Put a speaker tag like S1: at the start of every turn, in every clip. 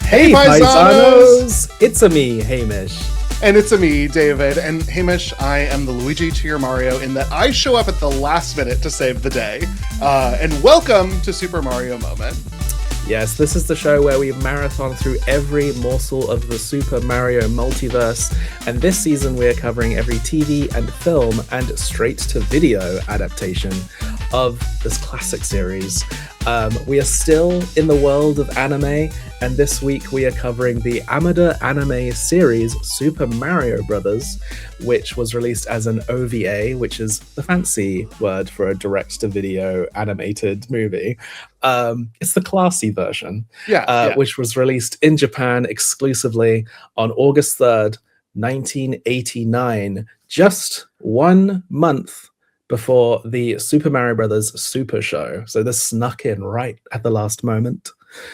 S1: Hey Paisanos! It's a me, Hamish.
S2: And it's a me, David. And Hamish, I am the Luigi to your Mario in that I show up at the last minute to save the day. And welcome to Super Mario Moment.
S1: Yes, this is the show where we marathon through every morsel of the Super Mario multiverse, and this season we're covering every TV and film and straight-to-video adaptation of this classic series. We are still in the world of anime, and this week we are covering the Amada Anime Series Super Mario Brothers, which was released as an OVA, which is the fancy word for a direct-to-video animated movie. It's the classy version, which was released in Japan exclusively on August 3rd, 1989, just 1 month before the Super Mario Brothers Super Show. So this snuck in right at the last moment.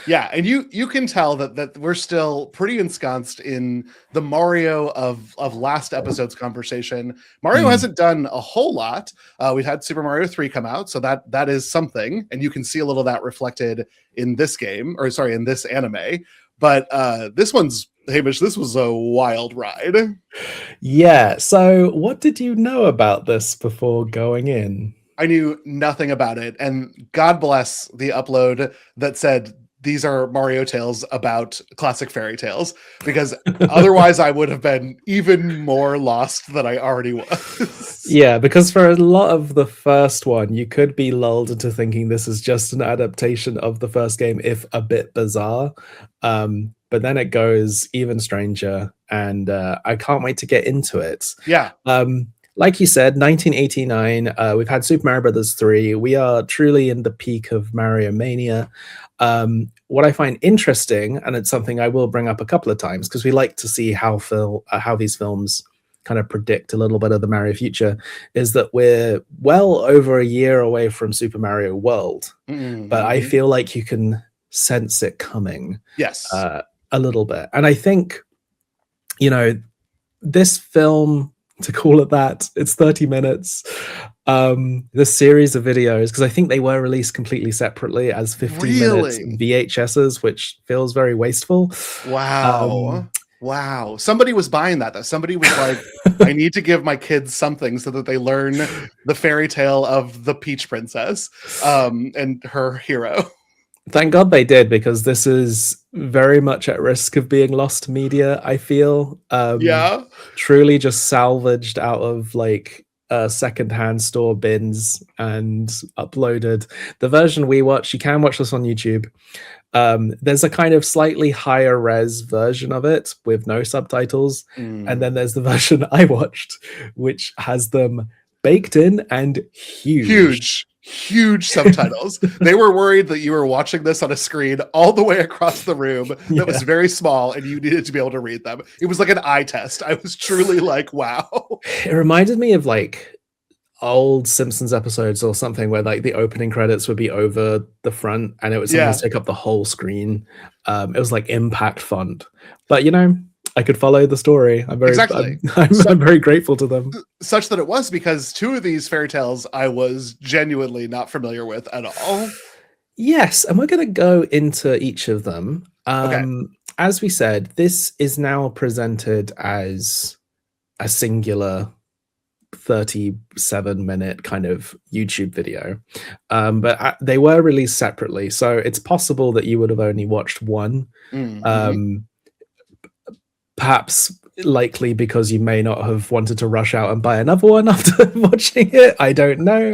S2: Yeah, and you can tell that we're still pretty ensconced in the Mario of last episode's conversation. Mario hasn't done a whole lot. We've had Super Mario 3 come out, so that is something, and you can see a little of that reflected in this game, or sorry, in this anime. But this one's, Hamish, this was a wild ride.
S1: Yeah, so what did you know about this before going in?
S2: I knew nothing about it, and God bless the upload that said these are Mario tales about classic fairy tales, because otherwise I would have been even more lost than I already was.
S1: Yeah, because for a lot of the first one, you could be lulled into thinking this is just an adaptation of the first game, if a bit bizarre. But then it goes even stranger, and I can't wait to get into it.
S2: Yeah.
S1: Like you said, 1989, we've had Super Mario Brothers 3. We are truly in the peak of Mario Mania. What I find interesting, and it's something I will bring up a couple of times, because we like to see how these films kind of predict a little bit of the Mario future, is that we're well over a year away from Super Mario World. Mm-hmm. But I feel like you can sense it coming.
S2: Yes.
S1: A little bit. And I think, this film, to call it that, it's 30 minutes. This series of videos, because I think they were released completely separately as 15 minutes VHSs, which feels very wasteful.
S2: Wow. Wow. Somebody was buying that, though. Somebody was like, I need to give my kids something so that they learn the fairy tale of the Peach Princess and her hero.
S1: Thank God they did, because this is very much at risk of being lost media, I feel. Truly just salvaged out of secondhand store bins and uploaded. The version we watch, you can watch this on YouTube. There's a kind of slightly higher res version of it with no subtitles. And then there's the version I watched, which has them baked in and huge subtitles. They were worried that you were watching this on a screen all the way across the room that was very small, and you needed to be able to read them. It was like an eye test. I was truly like, wow. It reminded me of old Simpsons episodes or something where the opening credits would be over the front and it would sometimes take up the whole screen. It was like impact font. But I could follow the story. I'm very grateful to them.
S2: Such that it was, because two of these fairy tales I was genuinely not familiar with at all.
S1: Yes, and we're going to go into each of them.
S2: Okay.
S1: As we said, this is now presented as a singular 37-minute kind of YouTube video. But they were released separately, so it's possible that you would have only watched one. Mm-hmm. Perhaps likely because you may not have wanted to rush out and buy another one after watching it. I don't know.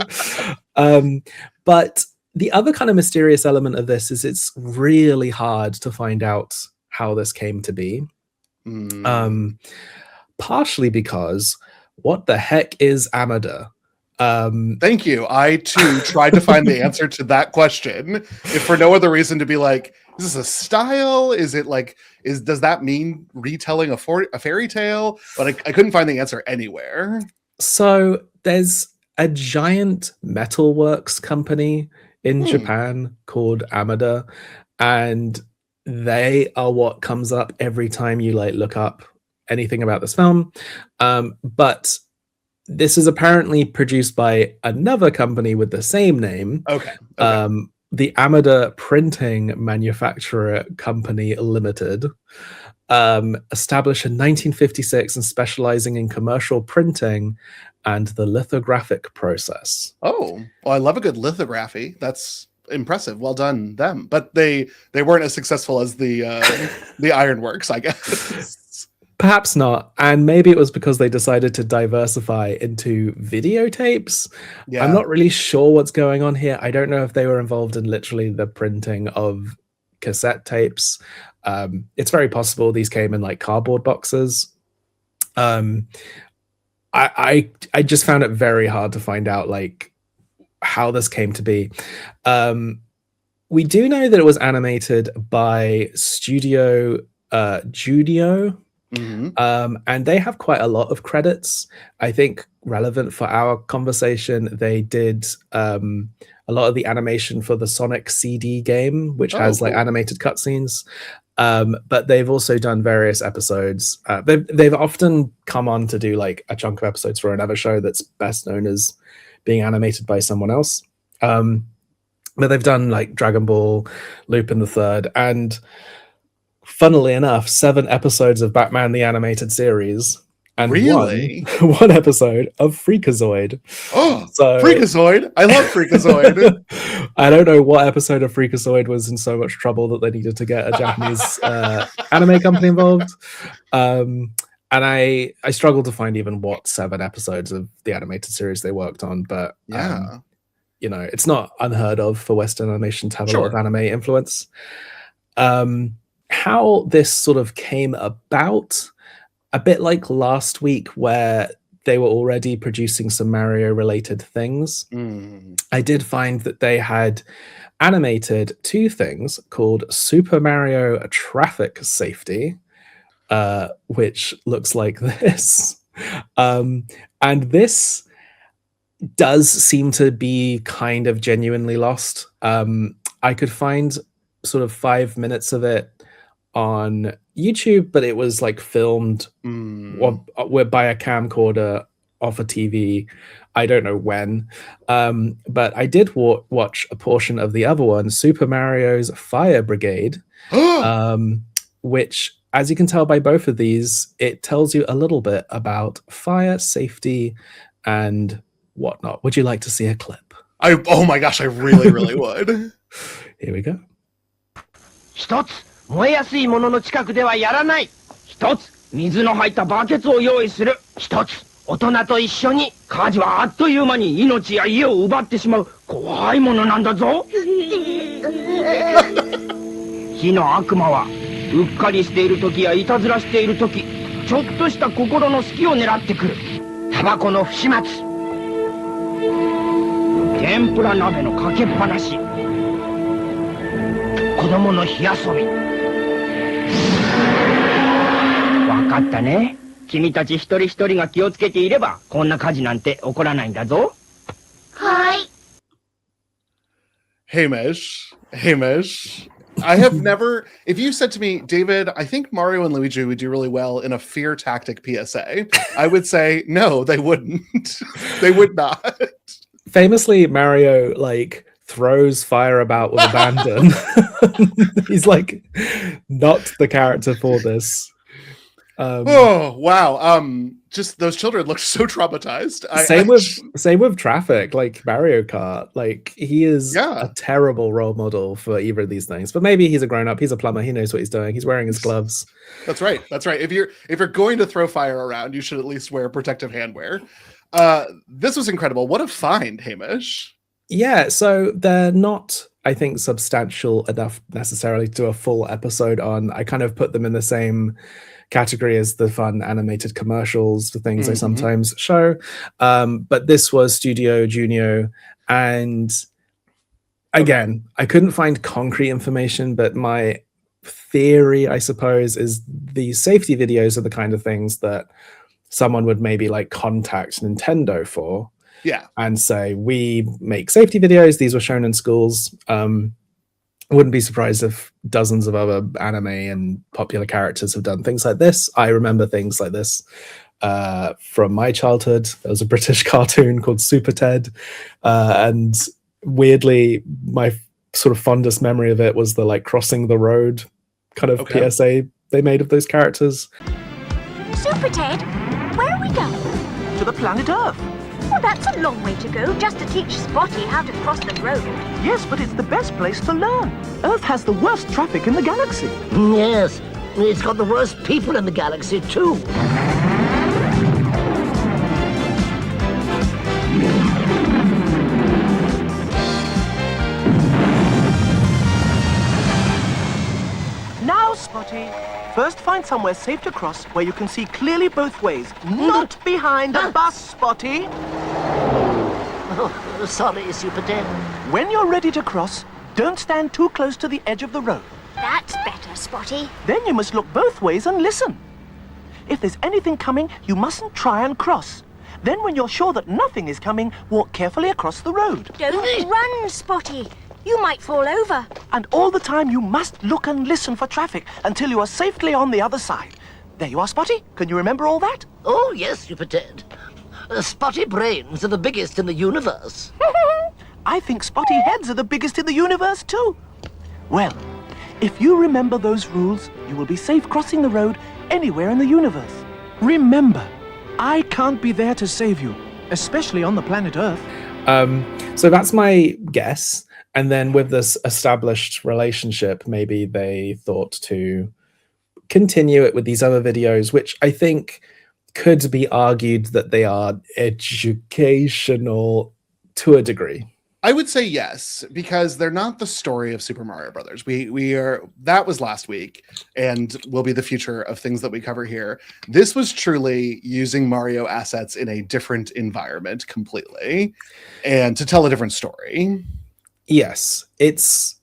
S1: But the other kind of mysterious element of this is it's really hard to find out how this came to be. Partially because what the heck is Amada?
S2: Thank you. I too tried to find the answer to that question, if for no other reason to be like, is this a style? Is it does that mean retelling a fairy tale? But I couldn't find the answer anywhere.
S1: So there's a giant metalworks company in Japan called Amada, and they are what comes up every time you look up anything about this film. But this is apparently produced by another company with the same name.
S2: Okay.
S1: the Amada Printing Manufacturer Company Limited, established in 1956 and specializing in commercial printing and the lithographic process.
S2: Oh, well, I love a good lithography. That's impressive. Well done, them. But they weren't as successful as the ironworks, I guess.
S1: Perhaps not. And maybe it was because they decided to diversify into videotapes.
S2: Yeah.
S1: I'm not really sure what's going on here. I don't know if they were involved in literally the printing of cassette tapes. It's very possible these came in like cardboard boxes. I just found it very hard to find out like how this came to be. We do know that it was animated by Studio Judio.
S2: Mm-hmm.
S1: And they have quite a lot of credits. I think relevant for our conversation, they did a lot of the animation for the Sonic CD game, which has like animated cutscenes. But they've also done various episodes. They've often come on to do like a chunk of episodes for another show that's best known as being animated by someone else. But they've done like Dragon Ball, Lupin the Third, and funnily enough, 7 episodes of Batman the Animated Series, and
S2: really?
S1: one episode of Freakazoid.
S2: Oh, so, Freakazoid! I love Freakazoid.
S1: I don't know what episode of Freakazoid was in so much trouble that they needed to get a Japanese anime company involved. And I struggled to find even what 7 episodes of the animated series they worked on, but
S2: yeah,
S1: you know, it's not unheard of for Western animation to have a lot of anime influence. How this sort of came about, a bit like last week where they were already producing some Mario related things. I did find that they had animated 2 things called Super Mario Traffic Safety, which looks like this. And this does seem to be kind of genuinely lost. I could find sort of 5 minutes of it on YouTube, but it was like filmed by a camcorder off a TV. I don't know when, but I did watch a portion of the other one, Super Mario's Fire Brigade, which, as you can tell by both of these, it tells you a little bit about fire safety and whatnot. Would you like to see a clip?
S2: Oh my gosh, I really would.
S1: Here we go.
S3: 一つ燃えやすいものの近くではやらない。一つ水の入ったバケツを用意する。一つ大人と一緒に。火事はあっという間に命や家を奪ってしまう怖いものなんだぞ。火の悪魔はうっかりしている時やいたずらしている時、ちょっとした心の隙を狙ってくる。タバコの不始末、天ぷら鍋のかけっぱなし、子供の火遊び。分かったね。君たち一人一人が気をつけていればこんな火事なんて起こらないんだぞ。はい。
S2: Hamish, I have never, if you said to me, David, I think Mario and Luigi would do really well in a fear tactic PSA, I would say, no, they wouldn't. They would not.
S1: Famously, Mario, like, throws fire about with abandon. He's, like, not the character for this.
S2: Oh, wow. Just those children look so traumatized.
S1: Same with Traffic, like Mario Kart. Like, he is a terrible role model for either of these things. But maybe he's a grown-up, he's a plumber, he knows what he's doing. He's wearing his gloves.
S2: That's right. If you're going to throw fire around, you should at least wear protective handwear. This was incredible. What a find, Hamish.
S1: Yeah, so they're not, I think, substantial enough necessarily to do a full episode on. I kind of put them in the same category as the fun animated commercials for things I sometimes show. But this was Studio Junio. And again, I couldn't find concrete information, but my theory, I suppose, is the safety videos are the kind of things that someone would maybe like contact Nintendo for.
S2: Yeah.
S1: And say, we make safety videos. These were shown in schools. I wouldn't be surprised if dozens of other anime and popular characters have done things like this. I remember things like this from my childhood. There was a British cartoon called Super Ted. And weirdly, my sort of fondest memory of it was the like crossing the road kind of
S2: Okay.
S1: PSA they made of those characters.
S4: Super Ted, where are we going?
S5: To the planet Earth.
S4: Well, that's a long way to go just to teach Spotty how to cross the road.
S5: Yes, but it's the best place to learn. Earth has the worst traffic in the galaxy.
S6: Yes, it's got the worst people in the galaxy, too.
S5: Now, Spotty, first find somewhere safe to cross where you can see clearly both ways. Not behind a bus, Spotty.
S6: Oh, sorry, Super Ted.
S5: When you're ready to cross, don't stand too close to the edge of the road.
S4: That's better, Spotty.
S5: Then you must look both ways and listen. If there's anything coming, you mustn't try and cross. Then when you're sure that nothing is coming, walk carefully across the road.
S4: Don't run, Spotty. You might fall over.
S5: And all the time you must look and listen for traffic until you are safely on the other side. There you are, Spotty. Can you remember all that?
S6: Oh, yes, Super Ted. Spotty brains are the biggest in the universe.
S5: I think Spotty heads are the biggest in the universe, too. Well, if you remember those rules, you will be safe crossing the road anywhere in the universe. Remember, I can't be there to save you, especially on the planet Earth.
S1: So that's my guess. And then with this established relationship, maybe they thought to continue it with these other videos, which I think could be argued that they are educational to a degree.
S2: I would say yes, because they're not the story of Super Mario Brothers. We are, that was last week and will be the future of things that we cover here. This was truly using Mario assets in a different environment completely and to tell a different story.
S1: Yes, it's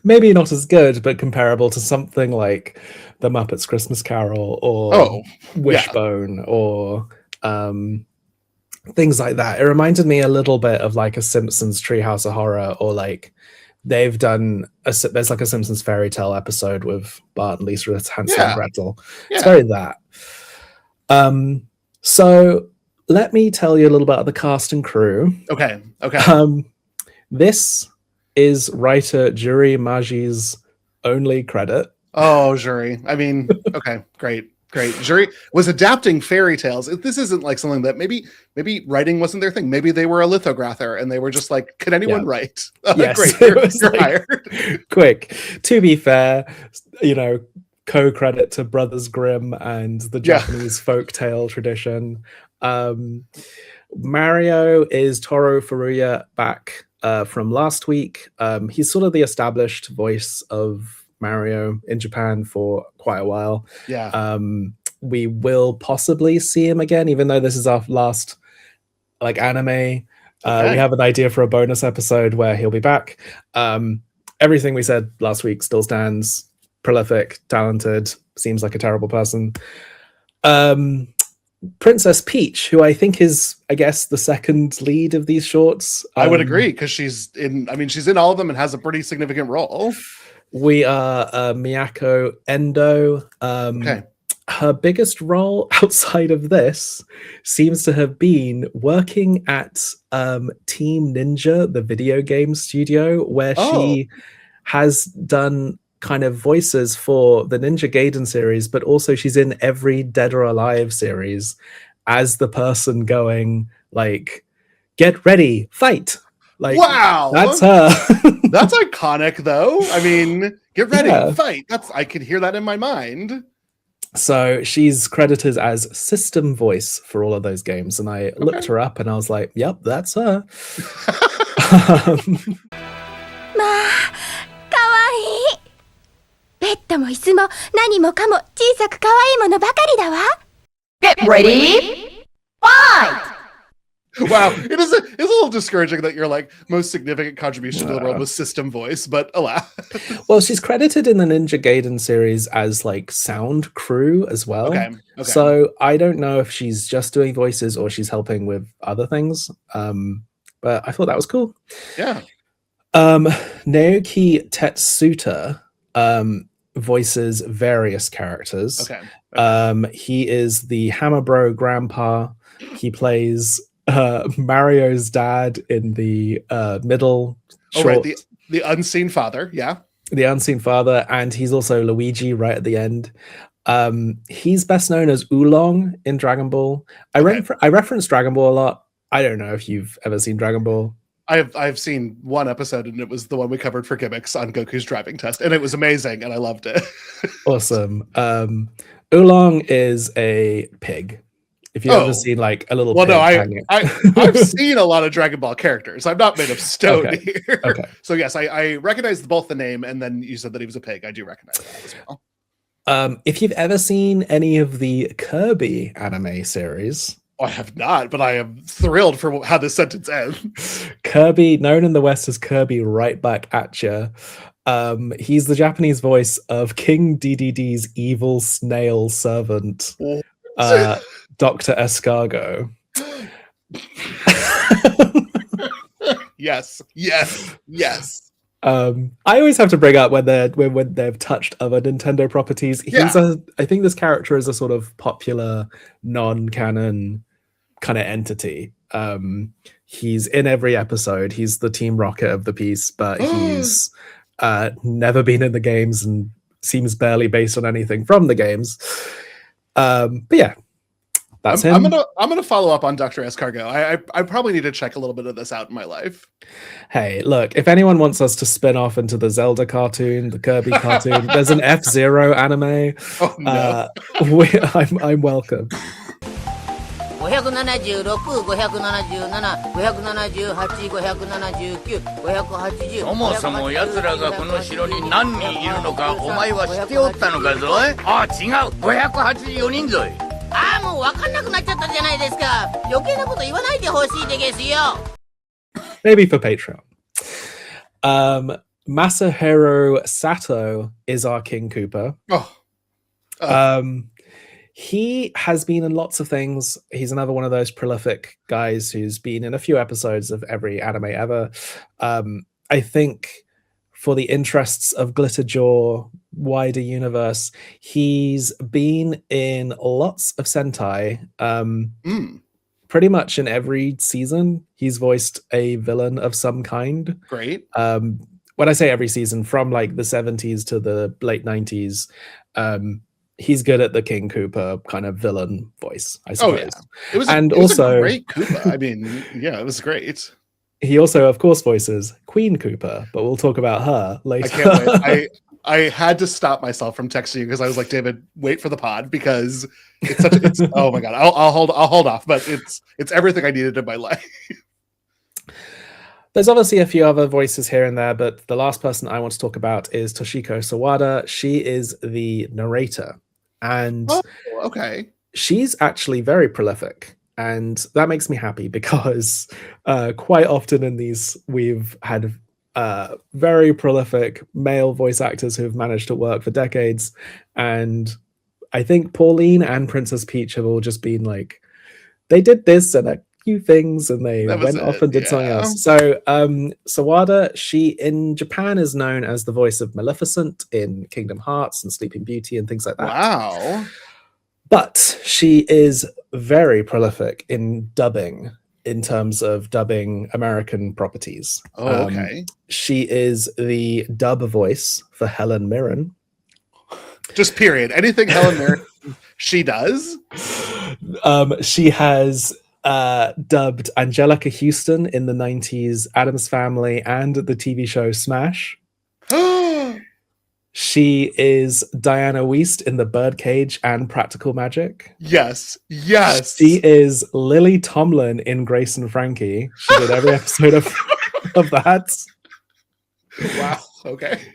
S1: maybe not as good, but comparable to something like The Muppets Christmas Carol or Wishbone or things like that. It reminded me a little bit of like a Simpsons Treehouse of Horror, or like they've done there's like a Simpsons fairy tale episode with Bart and Lisa with Hansel and Gretel. It's very that. So let me tell you a little bit of the cast and crew.
S2: Okay.
S1: This is writer Juri Maji's only credit.
S2: Oh, Juri. I mean, okay, great. Juri was adapting fairy tales. This isn't like something that maybe writing wasn't their thing. Maybe they were a lithographer and they were just like, can anyone write?
S1: Yes,
S2: great. You're hired.
S1: Quick. To be fair, co-credit to Brothers Grimm and the Japanese folktale tradition. Mario is Toru Furuya back from last week. He's sort of the established voice of Mario in Japan for quite a while. We will possibly see him again, even though this is our last like anime. We have an idea for a bonus episode where he'll be back. Everything we said last week still stands. Prolific, talented, seems like a terrible person. Princess Peach, who I think is, I guess, the second lead of these shorts.
S2: I would agree, because she's in all of them and has a pretty significant role.
S1: We are Miyako Endo. Her biggest role outside of this seems to have been working at Team Ninja, the video game studio, where she has done kind of voices for the Ninja Gaiden series, but also she's in every Dead or Alive series as the person going like, get ready, fight. Like,
S2: wow,
S1: that's her.
S2: That's iconic, though. I mean, get ready, fight. I could hear that in my mind.
S1: So she's credited as system voice for all of those games, and I looked her up, and I was like, "Yep, that's her."
S4: まあ、かわいい。ベッドも椅子も何もかも小さく可愛いものばかりだわ。
S7: Get ready, fight!
S2: Wow, it's a little discouraging that your like most significant contribution to the world was system voice, but alas.
S1: Well, she's credited in the Ninja Gaiden series as like sound crew as well. Okay. So I don't know if she's just doing voices or she's helping with other things. But I thought that was cool.
S2: Yeah.
S1: Naoki Tetsuta voices various characters. He is the Hammer Bro grandpa. He plays Mario's dad in the middle short.
S2: The unseen father, yeah.
S1: The unseen father, and he's also Luigi right at the end. He's best known as Oolong in Dragon Ball. I reference Dragon Ball a lot. I don't know if you've ever seen Dragon Ball.
S2: I've seen one episode, and it was the one we covered for Gimmicks on Goku's driving test, and it was amazing, and I loved it.
S1: Awesome. Oolong is a pig. If you've ever seen like a little pig
S2: I've seen a lot of Dragon Ball characters. I'm not made of stone here.
S1: Okay.
S2: So yes, I recognized both the name, and then you said that he was a pig. I do recognize that as well.
S1: If you've ever seen any of the Kirby anime series.
S2: I have not, but I am thrilled for how this sentence ends.
S1: Kirby, known in the West as Kirby Right Back at Ya. He's the Japanese voice of King Dedede's evil snail servant, Dr. Escargot.
S2: Yes.
S1: I always have to bring up when they've touched other Nintendo properties. I think this character is a sort of popular non-canon kind of entity. He's in every episode. He's the Team Rocket of the piece, but he's never been in the games and seems barely based on anything from the games. But yeah, that's him.
S2: I'm gonna follow up on Dr. Escargot. I probably need to check a little bit of this out in my life.
S1: Hey, look, if anyone wants us to spin off into the Zelda cartoon, the Kirby cartoon, there's an F-Zero anime.
S2: Oh no.
S1: I'm welcome.
S6: 576、577、578、579、580。そもそも奴らがこの城に何人いるのか、お前は知っておったのかぞい？あ、違う、584人ぞい。ああ、もう分かんなくなっちゃったじゃないですか。余計なこと言わないでほしいでげすよ。
S1: Maybe for Patreon. Masahiro Sato is our King Koopa. He has been in lots of things. He's another one of those prolific guys who's been in a few episodes of every anime ever. I think for the interests of Glitterjaw wider universe, he's been in lots of Sentai. Pretty much in every season, he's voiced a villain of some kind.
S2: Great.
S1: When I say every season, from like the 70s to the late 90s, he's good at the King Koopa kind of villain voice, I suppose.
S2: It was a great Koopa. I mean, yeah, it was great.
S1: He also, of course, voices Queen Koopa, but we'll talk about her later.
S2: I can't wait. I had to stop myself from texting you because I was like, David, wait for the pod because it's oh my god, I'll hold off, but it's everything I needed in my life.
S1: There's obviously a few other voices here and there, but the last person I want to talk about is Toshiko Sawada. She is the narrator. And she's actually very prolific. And that makes me happy because quite often in these, we've had very prolific male voice actors who've managed to work for decades. And I think Pauline and Princess Peach have all just been like, they did this and a few things and they went off and did something else. So Sawada, she in Japan is known as the voice of Maleficent in Kingdom Hearts and Sleeping Beauty and things like that.
S2: Wow.
S1: But she is very prolific in dubbing, in terms of dubbing American properties. She is the dub voice for Helen Mirren.
S2: Just period. Anything Helen Mirren she does.
S1: She has dubbed Angelica Houston in the 90s Addams Family and the TV show Smash. She is Diana Wiest in The Birdcage and Practical Magic.
S2: Yes.
S1: She is Lily Tomlin in Grace and Frankie. She did every episode of that.
S2: Wow. Okay.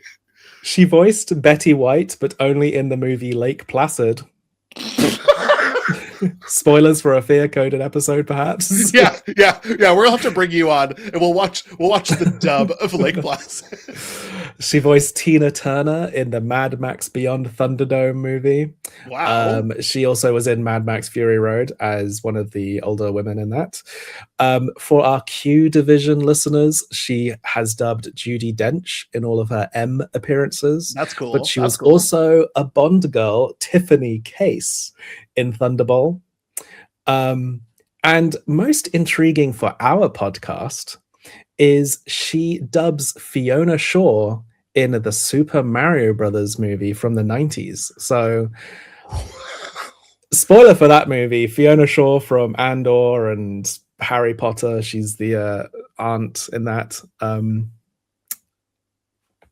S1: She voiced Betty White, but only in the movie Lake Placid. Spoilers for a fear-coded episode, perhaps.
S2: Yeah. We'll have to bring you on, and we'll watch the dub of Lake Placid.
S1: She voiced Tina Turner in the Mad Max Beyond Thunderdome movie.
S2: Wow.
S1: She also was in Mad Max Fury Road as one of the older women in that. For our Q Division listeners, she has dubbed Judi Dench in all of her M appearances.
S2: That's cool.
S1: But she was also a Bond girl, Tiffany Case, in Thunderball. And most intriguing for our podcast is she dubs Fiona Shaw in the Super Mario Brothers movie from the 90s. So, spoiler for that movie, Fiona Shaw from Andor and Harry Potter, she's the aunt in that.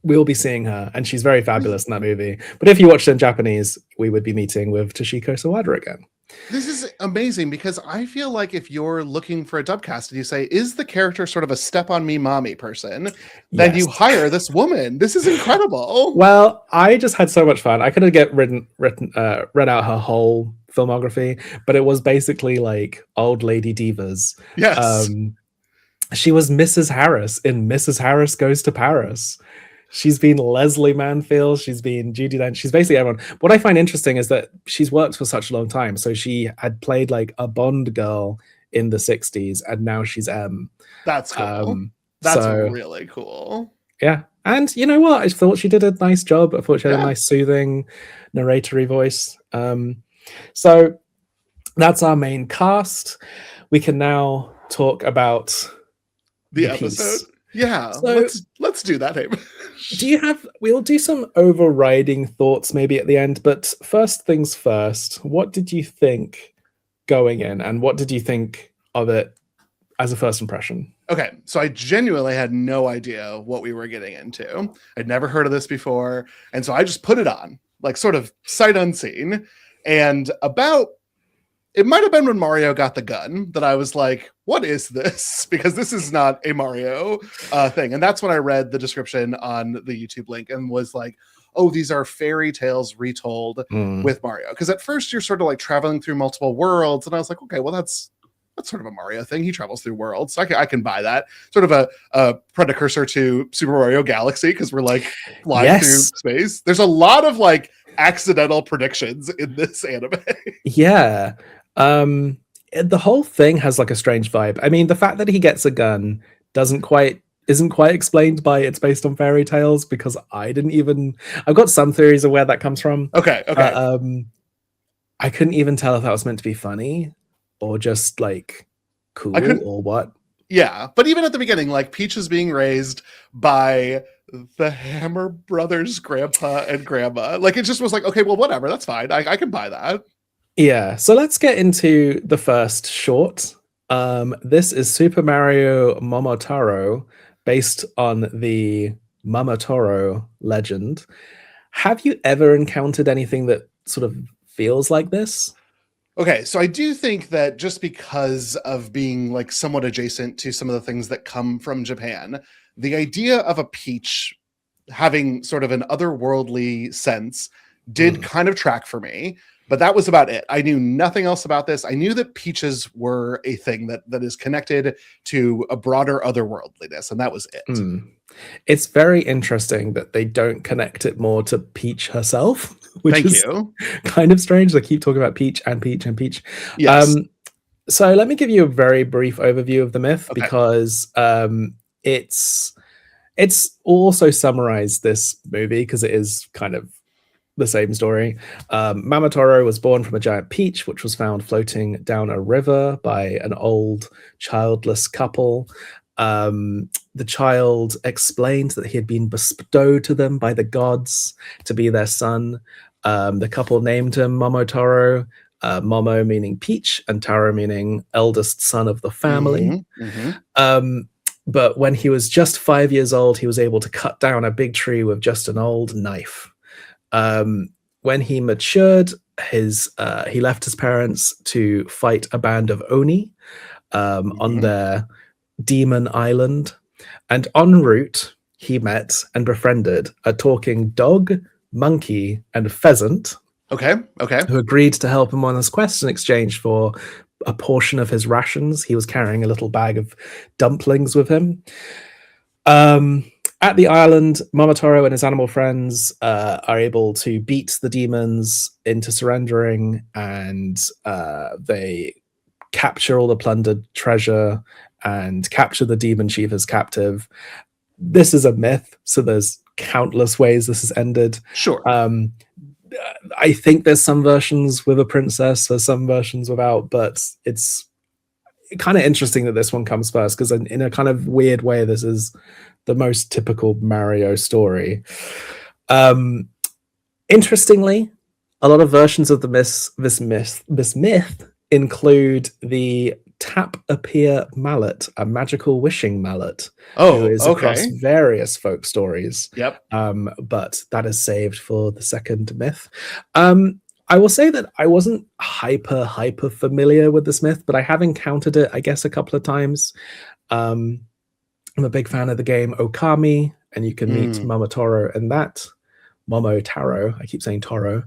S1: We'll be seeing her, and she's very fabulous in that movie. But if you watched it in Japanese, we would be meeting with Toshiko Sawada again.
S2: This is amazing because I feel like if you're looking for a dub cast and you say, is the character sort of a step on me mommy person, then you hire this woman. This is incredible.
S1: Well, I just had so much fun. I could have read out her whole filmography, but it was basically like old lady divas.
S2: Yes.
S1: She was Mrs. Harris in Mrs. Harris Goes to Paris. She's been Leslie Manfield. She's been Judi Dench. She's basically everyone. What I find interesting is that she's worked for such a long time. So she had played like a Bond girl in the 60s, and now she's M.
S2: That's cool. That's really cool.
S1: Yeah. And you know what? I thought she did a nice job. I thought she had a nice, soothing, narratory voice. So that's our main cast. We can now talk about
S2: the episode.
S1: Piece.
S2: Yeah,
S1: so,
S2: let's do that, Abe.
S1: We'll do some overriding thoughts maybe at the end, but first things first, what did you think going in, and what did you think of it as a first impression?
S2: Okay, so I genuinely had no idea what we were getting into. I'd never heard of this before, and so I just put it on, like sort of sight unseen, and it might have been when Mario got the gun that I was like, what is this? Because this is not a Mario thing. And that's when I read the description on the YouTube link and was like, oh, these are fairy tales retold with Mario. Because at first you're sort of like traveling through multiple worlds. And I was like, okay, well, that's sort of a Mario thing. He travels through worlds. So I can buy that. Sort of a precursor to Super Mario Galaxy, because we're like flying through space. There's a lot of like accidental predictions in this anime.
S1: Yeah. The whole thing has like a strange vibe. I mean, the fact that he gets a gun isn't quite explained by it's based on fairy tales, because I've got some theories of where that comes from.
S2: Okay.
S1: I couldn't even tell if that was meant to be funny or just like cool or what.
S2: Yeah, but even at the beginning, like Peach is being raised by the Hammer brothers' grandpa and grandma. Like it just was like, okay, well, whatever, that's fine. I can buy that.
S1: Yeah, so let's get into the first short. This is Super Mario Momotaro, based on the Momotaro legend. Have you ever encountered anything that sort of feels like this?
S2: Okay, so I do think that just because of being like somewhat adjacent to some of the things that come from Japan, the idea of a peach having sort of an otherworldly sense did kind of track for me. But that was about it. I knew nothing else about this. I knew that peaches were a thing that is connected to a broader otherworldliness, and that was it.
S1: It's very interesting that they don't connect it more to Peach herself, which is kind of strange. They keep talking about Peach and Peach and Peach.
S2: Yes.
S1: So let me give you a very brief overview of the myth, because it's also summarized this movie because it is kind of the same story. Momotaro was born from a giant peach, which was found floating down a river by an old childless couple. The child explained that he had been bestowed to them by the gods to be their son. The couple named him Momotaro, Momo meaning peach and Taro meaning eldest son of the family. But when he was just 5 years old, he was able to cut down a big tree with just an old knife. When he matured, he left his parents to fight a band of Oni on their demon island. And en route, he met and befriended a talking dog, monkey, and pheasant.
S2: Okay.
S1: Who agreed to help him on his quest in exchange for a portion of his rations. He was carrying a little bag of dumplings with him. At the island, Momotaro and his animal friends are able to beat the demons into surrendering, and they capture all the plundered treasure and capture the demon chief as captive. This is a myth, so there's countless ways this has ended.
S2: Sure.
S1: I think there's some versions with a princess, there's some versions without, but kind of interesting that this one comes first, because in a kind of weird way, this is the most typical Mario story. Interestingly, a lot of versions of this myth include the Tap-a-Pier mallet, a magical wishing mallet, who is across various folk stories.
S2: Yep.
S1: But that is saved for the second myth. I will say that I wasn't hyper familiar with this myth, but I have encountered it, I guess, a couple of times. I'm a big fan of the game Okami, and you can meet Momotaro in that. Momotaro, I keep saying Toro.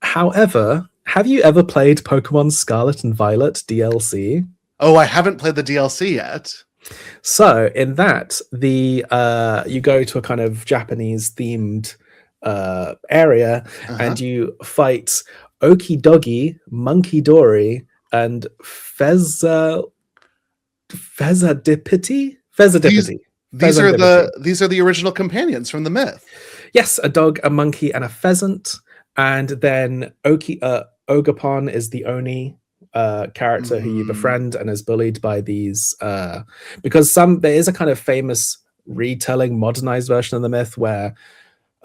S1: However, have you ever played Pokemon Scarlet and Violet DLC?
S2: Oh, I haven't played the DLC yet.
S1: So in that, you go to a kind of Japanese themed area, and you fight Okidogi, Monkey Dory, and Fezzadipiti.
S2: These are the original companions from the myth.
S1: Yes, a dog, a monkey, and a pheasant. And then Ogapon is the Oni character who you befriend and is bullied by these because there is a kind of famous retelling, modernized version of the myth where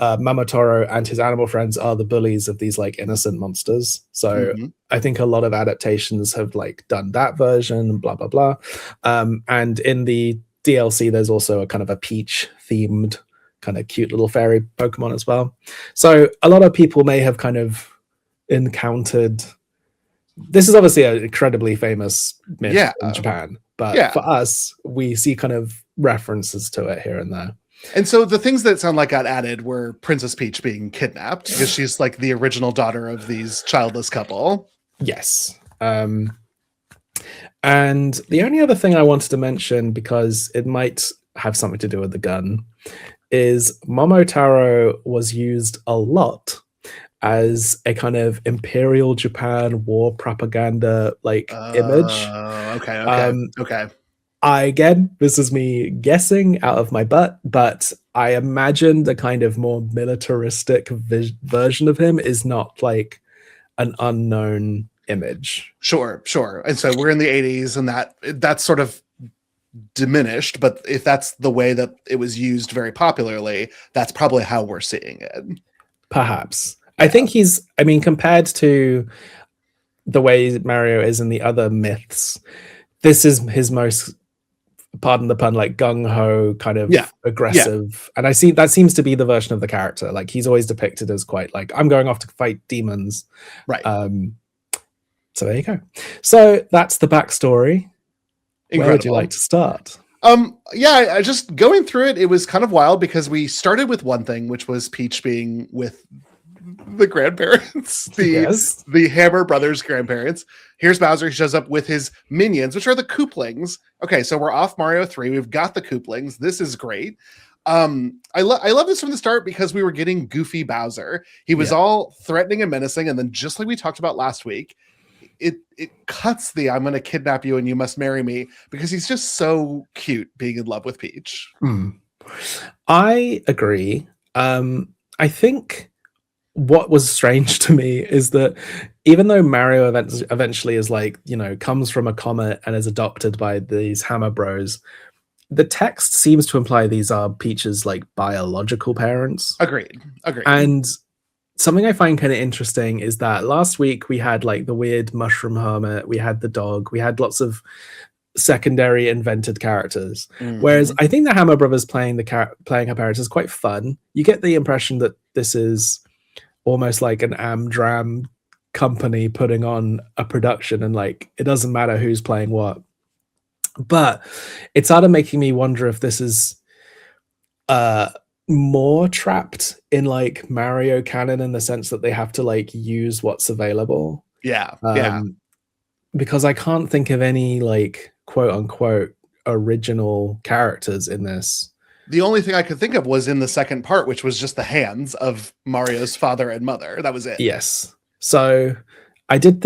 S1: Momotaro and his animal friends are the bullies of these like innocent monsters. So I think a lot of adaptations have like done that version, blah blah blah. And in the DLC, there's also a kind of a Peach themed kind of cute little fairy Pokemon as well. So a lot of people may have kind of encountered. This is obviously an incredibly famous myth in Japan, but for us, we see kind of references to it here and there.
S2: And so the things that sound like got added were Princess Peach being kidnapped because she's like the original daughter of these childless couple.
S1: Yes. And the only other thing I wanted to mention, because it might have something to do with the gun, is Momotaro was used a lot as a kind of Imperial Japan war propaganda image.
S2: Okay.
S1: Again, this is me guessing out of my butt, but I imagined a kind of more militaristic version of him is not like an unknown image.
S2: Sure. And so we're in the 80s, and that's sort of diminished, but if that's the way that it was used very popularly, that's probably how we're seeing it.
S1: Perhaps. I think compared to the way Mario is in the other myths, this is his most, pardon the pun, like gung-ho kind of aggressive. And I see that seems to be the version of the character. Like he's always depicted as quite like, I'm going off to fight demons.
S2: Right.
S1: So there you go. So that's the backstory.
S2: Incredible.
S1: Where would you like to start?
S2: I just going through it was kind of wild because we started with one thing, which was Peach being with the grandparents, the Hammer brothers' grandparents. Here's Bowser. He shows up with his minions, which are the Kooplings. Okay, so we're off Mario 3. We've got the Kooplings. This is great. I love this from the start because we were getting goofy Bowser. He was all threatening and menacing, and then just like we talked about last week, it cuts the I'm going to kidnap you and you must marry me, because he's just so cute being in love with Peach.
S1: I agree. I think what was strange to me is that even though Mario eventually is like, comes from a comet and is adopted by these Hammer Bros, the text seems to imply these are Peach's like biological parents.
S2: Agreed.
S1: And something I find kind of interesting is that last week we had like the weird mushroom hermit, we had the dog, we had lots of secondary invented characters. Whereas I think the Hammer Brothers playing her parents is quite fun. You get the impression that this is almost like an Amdram company putting on a production, and like it doesn't matter who's playing what. But it started making me wonder if this is more trapped in like Mario canon, in the sense that they have to like use what's available. Because I can't think of any like quote unquote original characters in this.
S2: The only thing I could think of was in the second part, which was just the hands of Mario's father and mother. That was it.
S1: Yes. So I did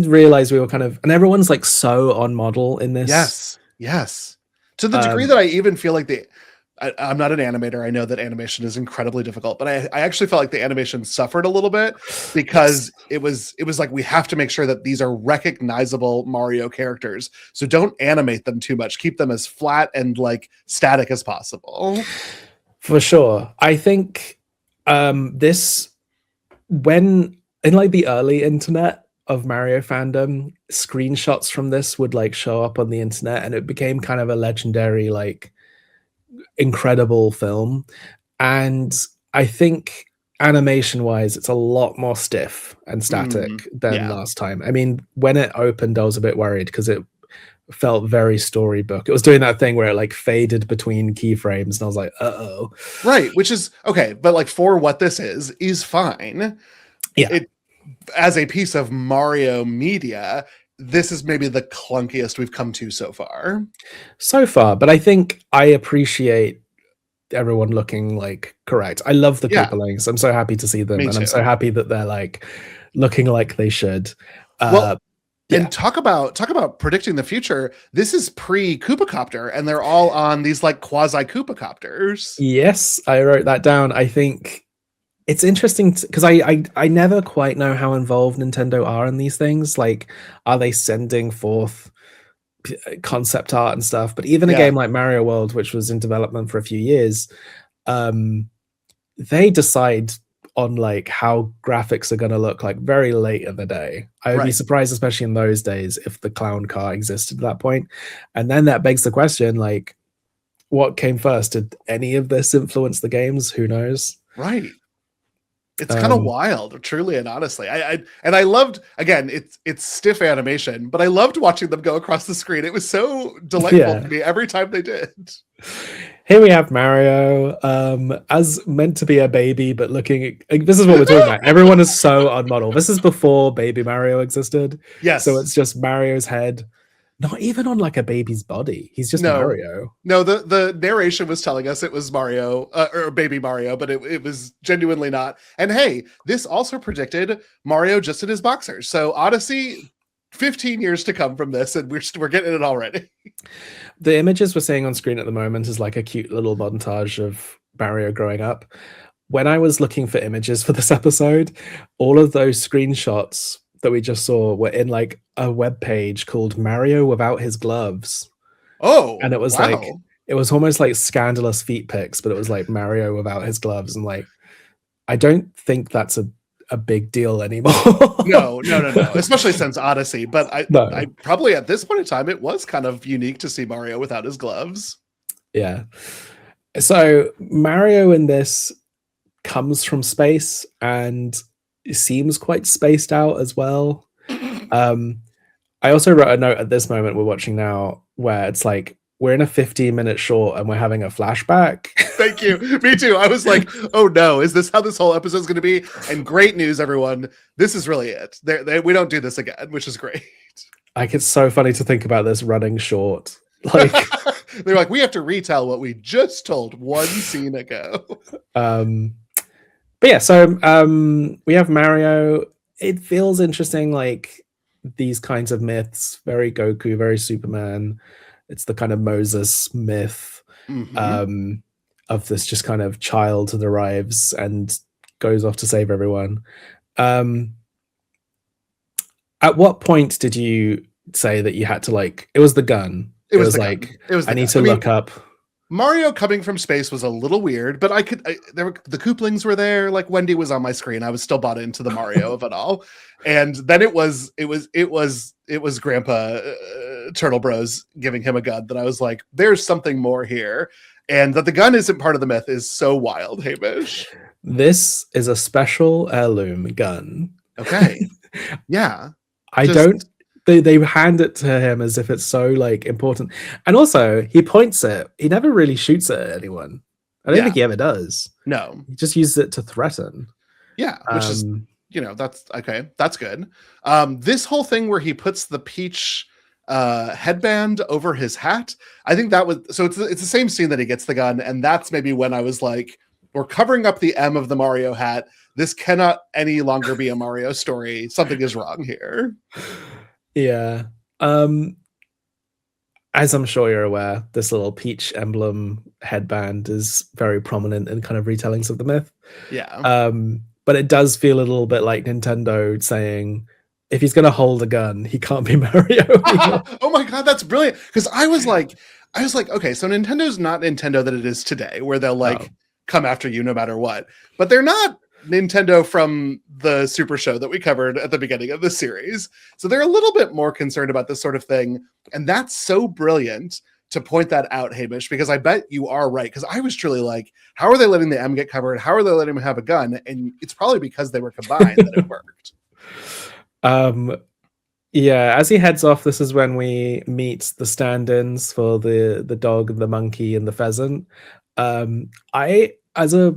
S1: realize we were kind of, and everyone's like so on model in this.
S2: Yes. To the degree that I even feel like I'm not an animator. I know that animation is incredibly difficult, but I actually felt like the animation suffered a little bit because it was like, we have to make sure that these are recognizable Mario characters. So don't animate them too much. Keep them as flat and like static as possible.
S1: For sure. I think this, when in like the early internet of Mario fandom, screenshots from this would like show up on the internet, and it became kind of a legendary, like, incredible film. And I think animation wise, it's a lot more stiff and static than last time. I mean, when it opened, I was a bit worried because it felt very storybook. It was doing that thing where it like faded between keyframes, and I was like, uh-oh.
S2: Right, which is okay, but like for what this is fine.
S1: Yeah.
S2: It, as a piece of Mario media, this is maybe the clunkiest we've come to so far.
S1: But I think I appreciate everyone looking like correct. I love the Koopalings. I'm so happy to see them. I'm so happy that they're like looking like they should.
S2: And talk about predicting the future. This is pre-Koopacopter, and they're all on these like quasi-Koopacopters.
S1: Yes, I wrote that down. I think it's interesting because I never quite know how involved Nintendo are in these things. Like, are they sending forth concept art and stuff? But even a game like Mario World, which was in development for a few years, they decide on like how graphics are going to look like very late in the day. I would be surprised, especially in those days, if the clown car existed at that point. And then that begs the question, like, what came first? Did any of this influence the games? Who knows?
S2: Right. It's kind of wild, truly and honestly. I loved, again, it's stiff animation, but I loved watching them go across the screen. It was so delightful to me every time they did.
S1: Here we have Mario, as meant to be a baby, but looking. This is what we're talking about. Everyone is so unmodeled. This is before Baby Mario existed.
S2: Yes.
S1: So it's just Mario's head. Not even on like a baby's body. He's just Mario.
S2: No, the narration was telling us it was Mario or Baby Mario, but it was genuinely not. And hey, this also predicted Mario just in his boxers. So Odyssey, 15 years to come from this, and we're getting it already.
S1: The images we're seeing on screen at the moment is like a cute little montage of Mario growing up. When I was looking for images for this episode, all of those screenshots that we just saw were in like a web page called Mario Without His Gloves.
S2: Oh,
S1: and it was like, it was almost like scandalous feet pics, but it was like Mario without his gloves. And like, I don't think that's a big deal anymore.
S2: No. Especially since Odyssey. But I probably at this point in time, it was kind of unique to see Mario without his gloves. Yeah.
S1: So Mario in this comes from space and seems quite spaced out as well. I also wrote a note at this moment we're watching now where it's like we're in a 15-minute short and we're having a flashback.
S2: Thank you. Me too. I was like, oh no, is this how this whole episode is going to be? And great news, everyone. This is really it. We don't do this again, which is great.
S1: Like, it's so funny to think about this running short. Like,
S2: they're like, we have to retell what we just told one scene ago.
S1: But yeah, so we have Mario. It feels interesting, like these kinds of myths, very Goku, very Superman. It's the kind of Moses myth of this just kind of child that arrives and goes off to save everyone. At what point did you say that you had to, like, it was the gun? It was like, I need to look up.
S2: Mario coming from space was a little weird, but the Kooplings were there. Like, Wendy was on my screen. I was still bought into the Mario of it all. And then it was Grandpa Turtle Bros giving him a gun that I was like, there's something more here. And that the gun isn't part of the myth is so wild, Hamish.
S1: This is a special heirloom gun.
S2: Okay. Yeah.
S1: They hand it to him as if it's so like important. And also he points it. He never really shoots it at anyone. I don't think he ever does.
S2: No.
S1: He just uses it to threaten.
S2: Yeah. Which is, that's okay. That's good. This whole thing where he puts the Peach headband over his hat. I think that was, so it's the same scene that he gets the gun. And that's maybe when I was like, we're covering up the M of the Mario hat. This cannot any longer be a Mario story. Something is wrong here.
S1: Yeah. as I'm sure you're aware, this little peach emblem headband is very prominent in kind of retellings of the myth.
S2: Yeah.
S1: But it does feel a little bit like Nintendo saying, if he's going to hold a gun, he can't be Mario.
S2: Oh my God, that's brilliant. Because I was like, okay, so Nintendo's not Nintendo that it is today, where they'll like come after you no matter what. But they're not Nintendo from the Super Show that we covered at the beginning of the series. So they're a little bit more concerned about this sort of thing. And that's so brilliant to point that out, Hamish, because I bet you are right. Because I was truly like, how are they letting the M get covered? How are they letting him have a gun? And it's probably because they were combined that it worked.
S1: Yeah, as he heads off, this is when we meet the stand-ins for the dog, the monkey, and the pheasant. I, as a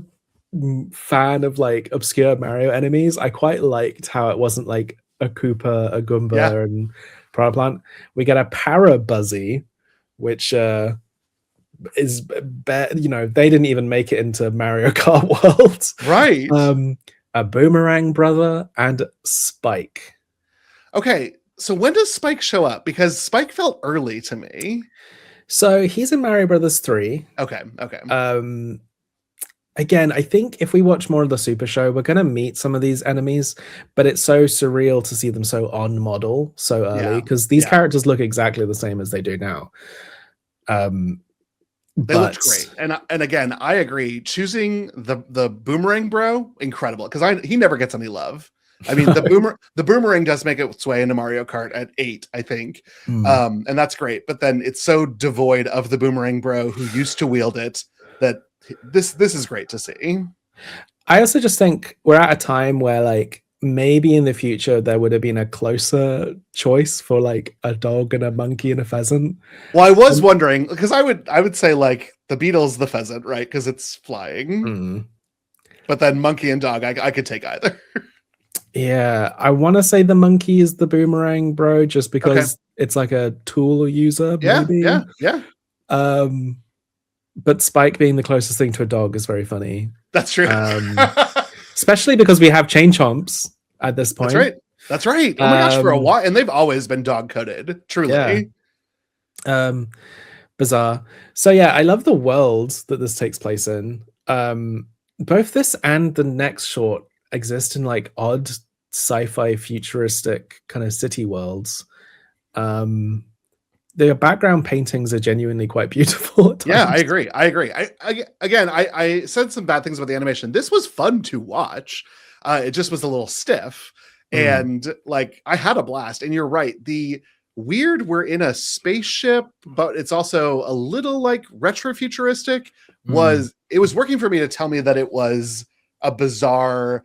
S1: fan of like obscure Mario enemies, I quite liked how it wasn't like a Koopa, a Goomba, and Piranha Plant. We get a Parabuzzy, which is they didn't even make it into Mario Kart World,
S2: right?
S1: A Boomerang Brother and Spike.
S2: Okay, so when does Spike show up? Because Spike felt early to me.
S1: So he's in Mario Brothers 3.
S2: Okay.
S1: Again, I think if we watch more of the Super Show, we're going to meet some of these enemies, but it's so surreal to see them so on model so early, because these characters look exactly the same as they do now.
S2: They looked great, and again, I agree. Choosing the Boomerang Bro, incredible, because he never gets any love. I mean, the boomerang does make its way into Mario Kart at 8, I think, and that's great. But then it's so devoid of the Boomerang Bro who used to wield it that this is great to see.
S1: I also just think we're at a time where like maybe in the future there would have been a closer choice for like a dog and a monkey and a pheasant.
S2: Well, I was wondering, because I would say like the beetle's the pheasant, right? Because it's flying. But then monkey and dog, I could take either.
S1: Yeah, I want to say the monkey is the Boomerang Bro, just because it's like a tool user. Maybe.
S2: Yeah.
S1: But Spike being the closest thing to a dog is very funny.
S2: That's true.
S1: Especially because we have Chain Chomps at this point.
S2: That's right. Oh my gosh, for a while, and they've always been dog coded. Truly.
S1: Yeah. Bizarre. So yeah, I love the world that this takes place in. Both this and the next short exist in like odd sci-fi futuristic kind of city worlds. The background paintings are genuinely quite beautiful.
S2: Yeah, I agree. I said some bad things about the animation. This was fun to watch. It just was a little stiff, and like I had a blast. And you're right. The weird, we're in a spaceship, but it's also a little like retro futuristic. It was working for me to tell me that it was a bizarre,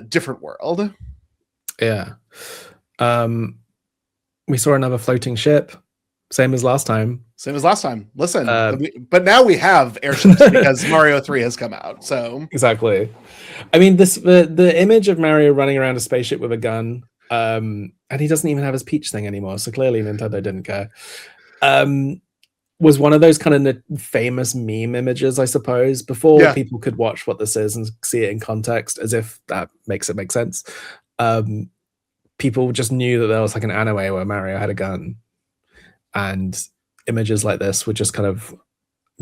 S2: different world.
S1: Yeah. We saw another floating ship. Same as last time. Listen,
S2: but now we have airships because Mario 3 has come out. So
S1: exactly. I mean, the image of Mario running around a spaceship with a gun, and he doesn't even have his Peach thing anymore. So clearly Nintendo didn't care. Was one of those kind of famous meme images, I suppose, before people could watch what this is and see it in context, as if that makes it make sense. People just knew that there was like an anime where Mario had a gun. And images like this would just kind of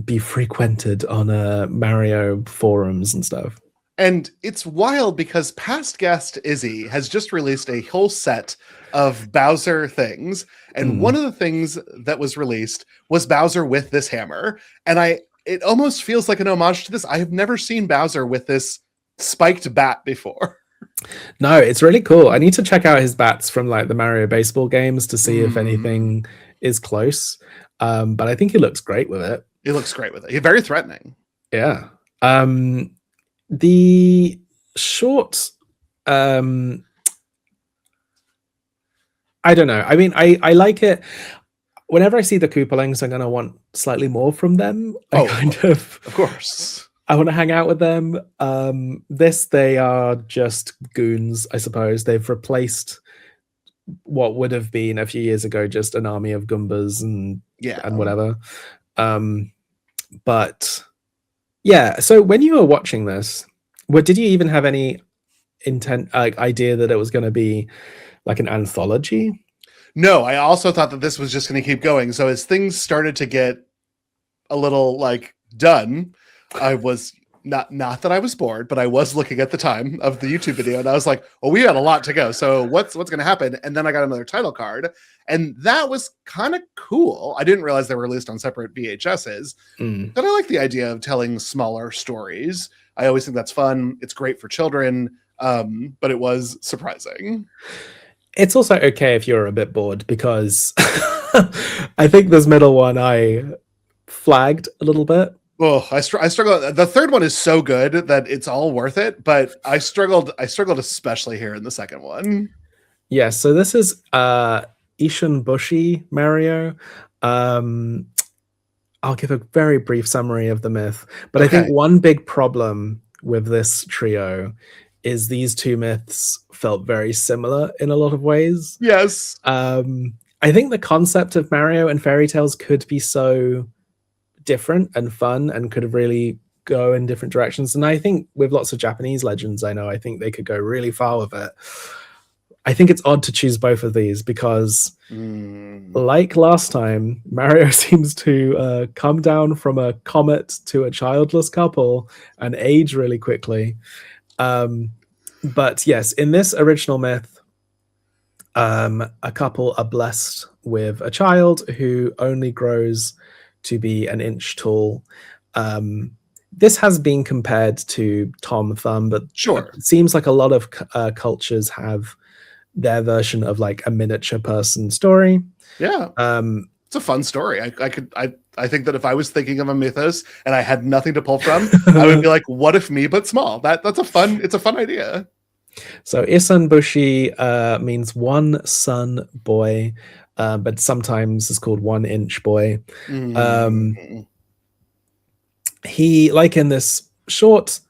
S1: be frequented on Mario forums and stuff.
S2: And it's wild because past guest Izzy has just released a whole set of Bowser things. And one of the things that was released was Bowser with this hammer. And it almost feels like an homage to this. I have never seen Bowser with this spiked bat before.
S1: No, it's really cool. I need to check out his bats from like the Mario baseball games to see if anything is close. But I think he looks great with it.
S2: He's very threatening.
S1: Yeah. The short, I don't know. I mean, I like it. Whenever I see the Koopalings, I'm going to want slightly more from them.
S2: Of course.
S1: I want to hang out with them. They are just goons, I suppose. They've replaced what would have been a few years ago just an army of Goombas and whatever. But yeah, so when you were watching this, did you even have any idea that it was going to be like an anthology?
S2: No, I also thought that this was just going to keep going. So as things started to get a little like done, I was not that I was bored, but I was looking at the time of the YouTube video and I was like, well, we got a lot to go. So what's going to happen? And then I got another title card and that was kind of cool. I didn't realize they were released on separate VHSs, but I like the idea of telling smaller stories. I always think that's fun. It's great for children. But it was surprising.
S1: It's also okay if you're a bit bored because I think this middle one I flagged a little bit.
S2: Oh, I struggle. The third one is so good that it's all worth it, but I struggled especially here in the second one.
S1: Yeah, so this is Ishin Bushi Mario. I'll give a very brief summary of the myth, but I think one big problem with this trio is these two myths felt very similar in a lot of ways.
S2: Yes.
S1: I think the concept of Mario and fairy tales could be so different and fun and could really go in different directions. And I think with lots of Japanese legends, I think they could go really far with it. I think it's odd to choose both of these because like last time, Mario seems to come down from a comet to a childless couple and age really quickly. But yes, in this original myth, a couple are blessed with a child who only grows to be an inch tall. This has been compared to Tom Thumb, but
S2: sure,
S1: it seems like a lot of cultures have their version of like a miniature person story.
S2: Yeah. It's a fun story. I think that if I was thinking of a mythos and I had nothing to pull from, I would be like, what if me but small? It's a fun idea.
S1: So Isan Bushi means one son boy, but sometimes is called 1 inch boy. He, like in this short,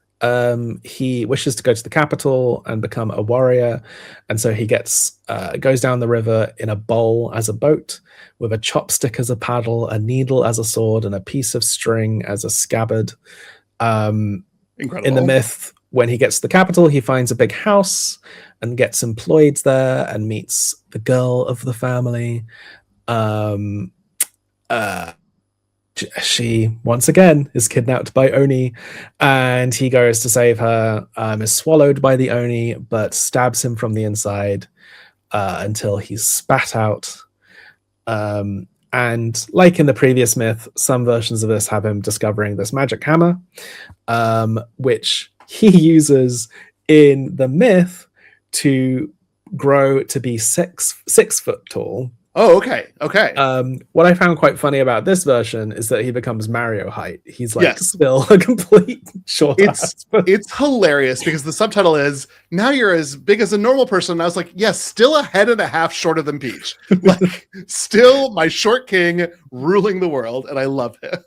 S1: he wishes to go to the capital and become a warrior, and so he goes down the river in a bowl as a boat, with a chopstick as a paddle, a needle as a sword, and a piece of string as a scabbard.
S2: Incredible.
S1: In the myth, when he gets to the capital, he finds a big house and gets employed there and meets the girl of the family. She once again is kidnapped by Oni, and he goes to save her, is swallowed by the Oni, but stabs him from the inside until he's spat out. And like in the previous myth, some versions of this have him discovering this magic hammer, which he uses in the myth to grow to be six foot tall.
S2: Oh, okay.
S1: What I found quite funny about this version is that he becomes Mario height. He's like still a complete short ass.
S2: It's hilarious because the subtitle is, now you're as big as a normal person. And I was like, yes, still a head and a half shorter than Peach. Like, still my short king ruling the world, and I love him.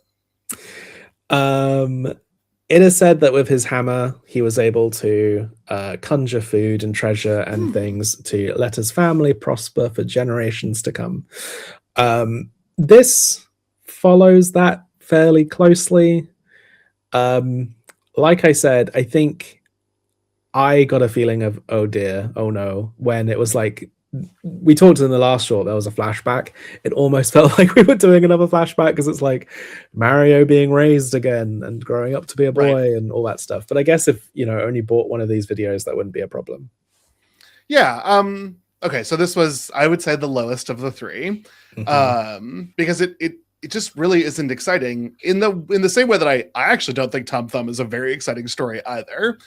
S1: It is said that with his hammer, he was able to conjure food and treasure and things to let his family prosper for generations to come. This follows that fairly closely. Like I said, I think I got a feeling of, oh dear, oh no, when it was like, we talked in the last short, there was a flashback. It almost felt like we were doing another flashback because it's like Mario being raised again and growing up to be a boy and all that stuff. But I guess if, only bought one of these videos, that wouldn't be a problem.
S2: Yeah. Okay. So this was, I would say, the lowest of the three, because it just really isn't exciting in the same way that I actually don't think Tom Thumb is a very exciting story either.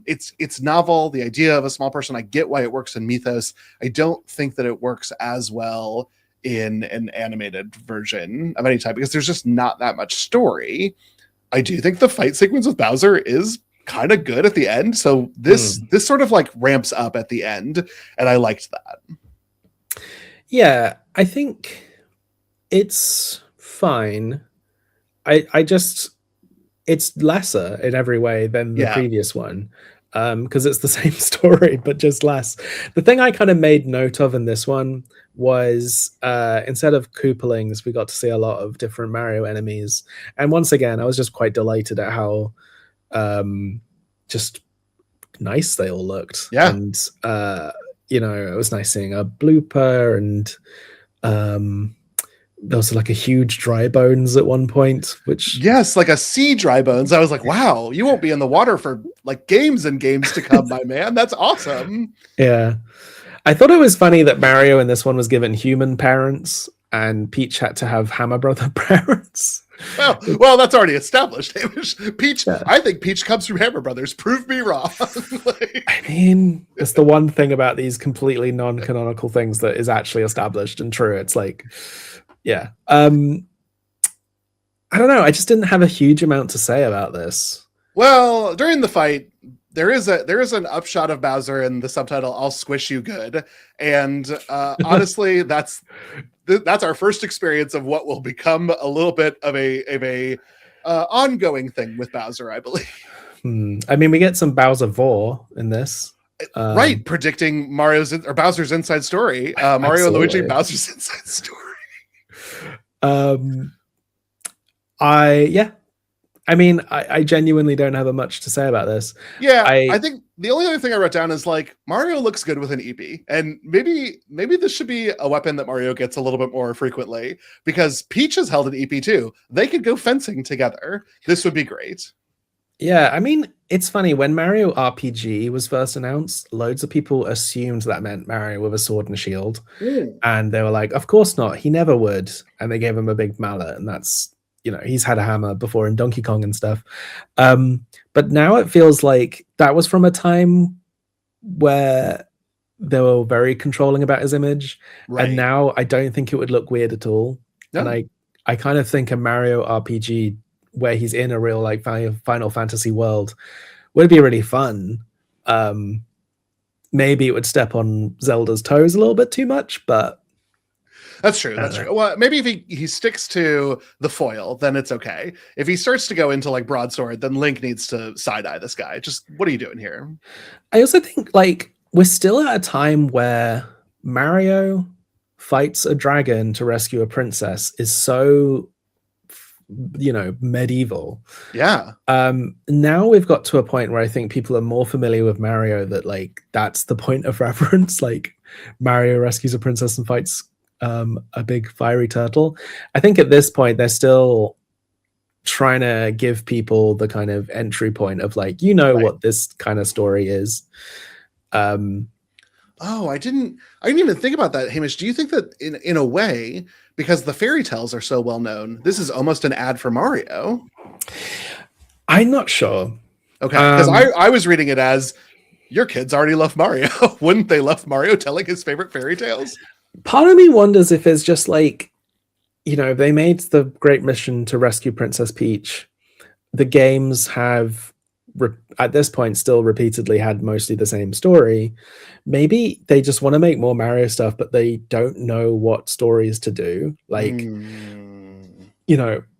S2: It's novel. The idea of a small person, I get why it works in mythos. I don't think that it works as well in an animated version of any type because there's just not that much story. I do think the fight sequence with Bowser is kind of good at the end. So this sort of like ramps up at the end, and I liked that.
S1: Yeah, I think it's fine. I just, it's lesser in every way than the previous one, because it's the same story but just less. The thing I kind of made note of in this one was instead of Koopalings, we got to see a lot of different Mario enemies, and once again I was just quite delighted at how just nice they all looked. And it was nice seeing a blooper, and there was like a huge dry bones at one point, which
S2: yes, like a sea dry bones. I was like, wow, you won't be in the water for like games and games to come, my man. That's awesome.
S1: Yeah. I thought it was funny that Mario in this one was given human parents and Peach had to have Hammer Brother parents.
S2: Well, that's already established. Peach, yeah. I think Peach comes from Hammer Brothers. Prove me wrong.
S1: I mean, it's the one thing about these completely non-canonical things that is actually established and true. It's like, yeah. I don't know. I just didn't have a huge amount to say about this.
S2: Well, during the fight, there is an upshot of Bowser in the subtitle, "I'll squish you good," and honestly, that's our first experience of what will become a little bit of a ongoing thing with Bowser, I believe.
S1: I mean, we get some Bowser Vor in this,
S2: right? Predicting Bowser's inside story. Mario and Luigi, Bowser's inside story.
S1: I mean, I genuinely don't have much to say about this.
S2: Yeah, I think the only other thing I wrote down is like Mario looks good with an EP, and maybe this should be a weapon that Mario gets a little bit more frequently, because Peach has held an EP too. They could go fencing together. This would be great.
S1: Yeah, I mean, it's funny, when Mario RPG was first announced, loads of people assumed that meant Mario with a sword and a shield, and they were like, "Of course not, he never would," and they gave him a big mallet, and that's, he's had a hammer before in Donkey Kong and stuff. But now it feels like that was from a time where they were very controlling about his image. Right. And now I don't think it would look weird at all. No. And I kind of think a Mario RPG where he's in a real like Final Fantasy world would be really fun. Maybe it would step on Zelda's toes a little bit too much, but
S2: that's true. Well, maybe if he sticks to the foil, then it's okay. If he starts to go into like broadsword, then Link needs to side-eye this guy. Just, what are you doing here?
S1: I also think like we're still at a time where Mario fights a dragon to rescue a princess is so, medieval.
S2: Yeah.
S1: Now we've got to a point where I think people are more familiar with Mario that like that's the point of reference. Like Mario rescues a princess and fights a big fiery turtle. I think at this point they're still trying to give people the kind of entry point of like, right, what this kind of story is.
S2: I didn't even think about that, Hamish. Do you think that in a way, because the fairy tales are so well known, this is almost an ad for Mario?
S1: I'm not sure.
S2: Okay, because I was reading it as your kids already love Mario. Wouldn't they love Mario telling his favorite fairy tales?
S1: Part of me wonders if it's just like, they made the great mission to rescue Princess Peach. The games have, at this point, still repeatedly had mostly the same story. Maybe they just want to make more Mario stuff, but they don't know what stories to do. Like,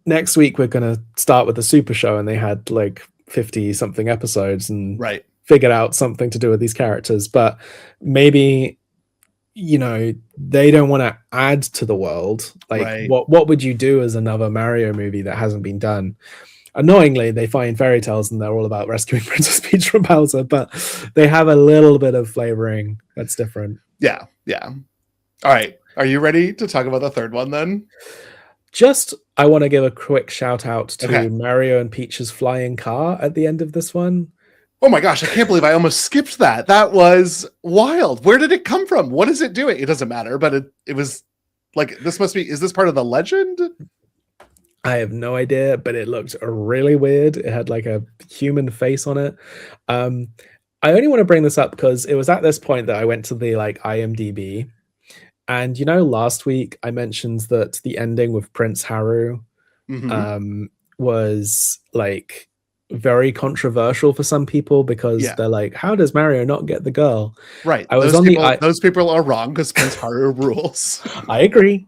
S1: next week we're going to start with the Super Show, and they had like 50 something episodes and figured out something to do with these characters. But maybe they don't want to add to the world. Like, what would you do as another Mario movie that hasn't been done? Annoyingly, they find fairy tales and they're all about rescuing Princess Peach from Bowser, but they have a little bit of flavoring that's different.
S2: Yeah. All right. Are you ready to talk about the third one then?
S1: I want to give a quick shout out to Mario and Peach's flying car at the end of this one.
S2: Oh my gosh, I can't believe I almost skipped that. That was wild. Where did it come from? What is it doing? It doesn't matter, but it was like, is this part of the legend?
S1: I have no idea, but it looked really weird. It had like a human face on it. I only want to bring this up because it was at this point that I went to the like IMDb, and last week I mentioned that the ending with Prince Haru was like very controversial for some people because they're like, how does Mario not get the girl?
S2: Right. Those people are wrong because Prince Haru rules.
S1: I agree.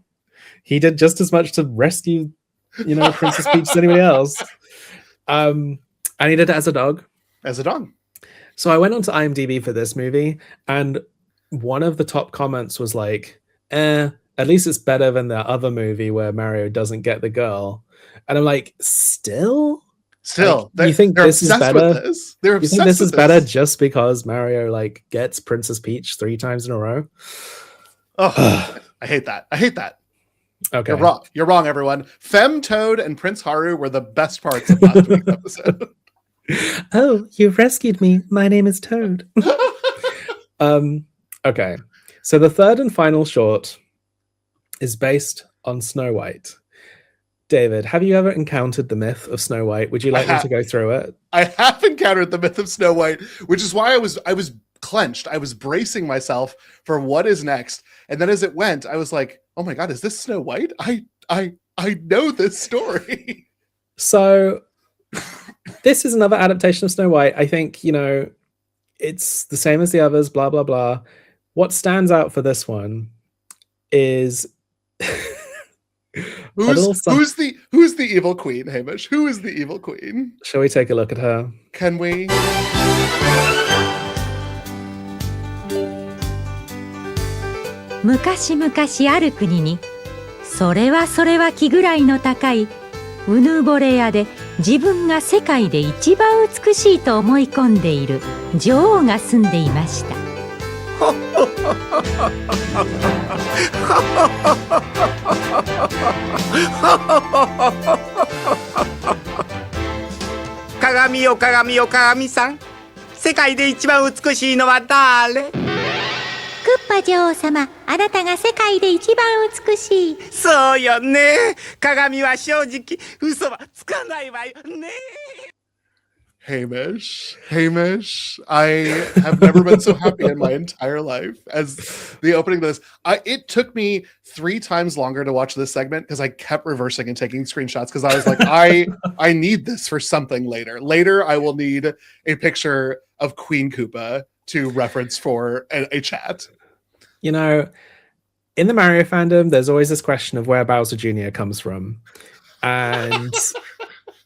S1: He did just as much to rescue Princess Peach as anybody else. And he did it as a dog. So I went on to IMDb for this movie, and one of the top comments was like, at least it's better than the other movie where Mario doesn't get the girl. And I'm like, still?
S2: Still,
S1: Like, you think
S2: they're
S1: this is
S2: obsessed
S1: better?
S2: with this. They're
S1: You
S2: obsessed
S1: think this
S2: with
S1: is better just because Mario like gets Princess Peach 3 times in a row?
S2: Oh, I hate that. I hate that.
S1: Okay.
S2: You're wrong. You're wrong, everyone. Fem Toad and Prince Haru were the best parts of last week's episode.
S1: Oh, you've rescued me. My name is Toad. Okay. So the third and final short is based on Snow White. David, have you ever encountered the myth of Snow White? Would you like me to go through it?
S2: I have encountered the myth of Snow White, which is why I was clenched. I was bracing myself for what is next. And then as it went, I was like, oh my God, is this Snow White? I know this story.
S1: So this is another adaptation of Snow White. I think, it's the same as the others, blah, blah, blah. What stands out for this one is
S2: who's the evil queen, Hamish? Who is the evil queen?
S1: Shall we take a look at her?
S2: Can we?
S8: 昔々ある国にそれは気ぐらいの高いうぬぼれ屋で自分が世界で一番美しいと思い込んでいる女王が住んでいました。
S9: 鏡よ鏡よ鏡さん、世界で一番美しいのは誰？
S8: クッパ女王様、あなたが世界で一番美しい。
S9: そうよね。鏡は正直嘘はつかないわよね。
S2: Hamish, I have never been so happy in my entire life as the opening of this. It took me 3 times longer to watch this segment because I kept reversing and taking screenshots because I was like, I need this for something later. Later, I will need a picture of Queen Koopa to reference for a chat.
S1: In the Mario fandom, there's always this question of where Bowser Jr. comes from. And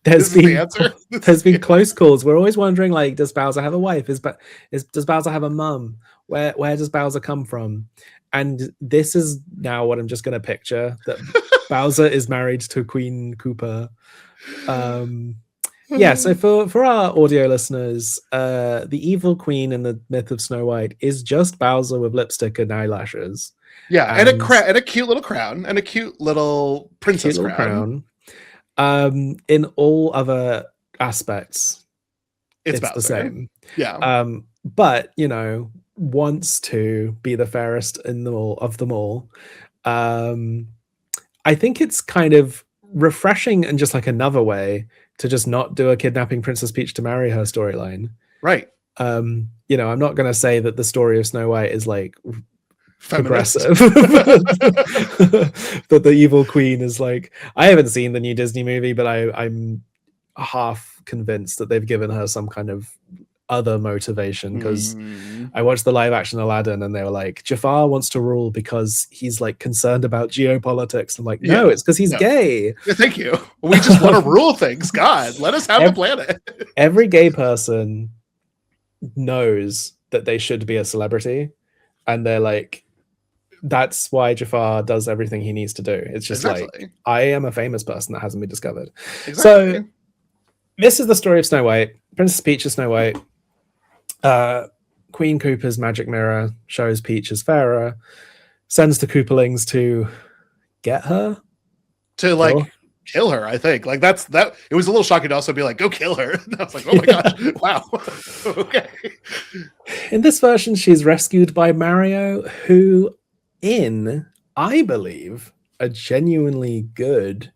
S1: there's been close calls. We're always wondering, like, does Bowser have a wife? Does Bowser have a mum? Where does Bowser come from? And this is now what I'm just going to picture, that Bowser is married to Queen Koopa. Yeah, so for our audio listeners, the evil queen in the myth of Snow White is just Bowser with lipstick and eyelashes.
S2: Yeah, and a cute little crown, and a cute little princess crown.
S1: In all other aspects, it's
S2: Bowser.
S1: the same.
S2: Yeah.
S1: But wants to be the fairest of them all. I think it's kind of refreshing and just like another way to just not do a kidnapping Princess Peach to marry her storyline.
S2: Right.
S1: I'm not going to say that the story of Snow White is like
S2: feminist.
S1: Progressive. That the evil queen is like, I haven't seen the new Disney movie, but I'm half convinced that they've given her some kind of other motivation, because I watched the live action Aladdin and they were like, Jafar wants to rule because he's like concerned about geopolitics. I'm like, no, it's because he's gay.
S2: Yeah, thank you. We just want to rule things. God, let us have the planet.
S1: Every gay person knows that they should be a celebrity, and they're like, that's why Jafar does everything he needs to do. It's just like, I am a famous person that hasn't been discovered. So this is the story of Snow White. Princess Peach is Snow White. Queen Koopa's magic mirror shows Peach as fairer, sends the Koopalings to get her,
S2: to kill her. I think that it was a little shocking to also be like, go kill her. I was like, oh my gosh, wow. Okay.
S1: In this version, she's rescued by Mario, who, I believe, a genuinely good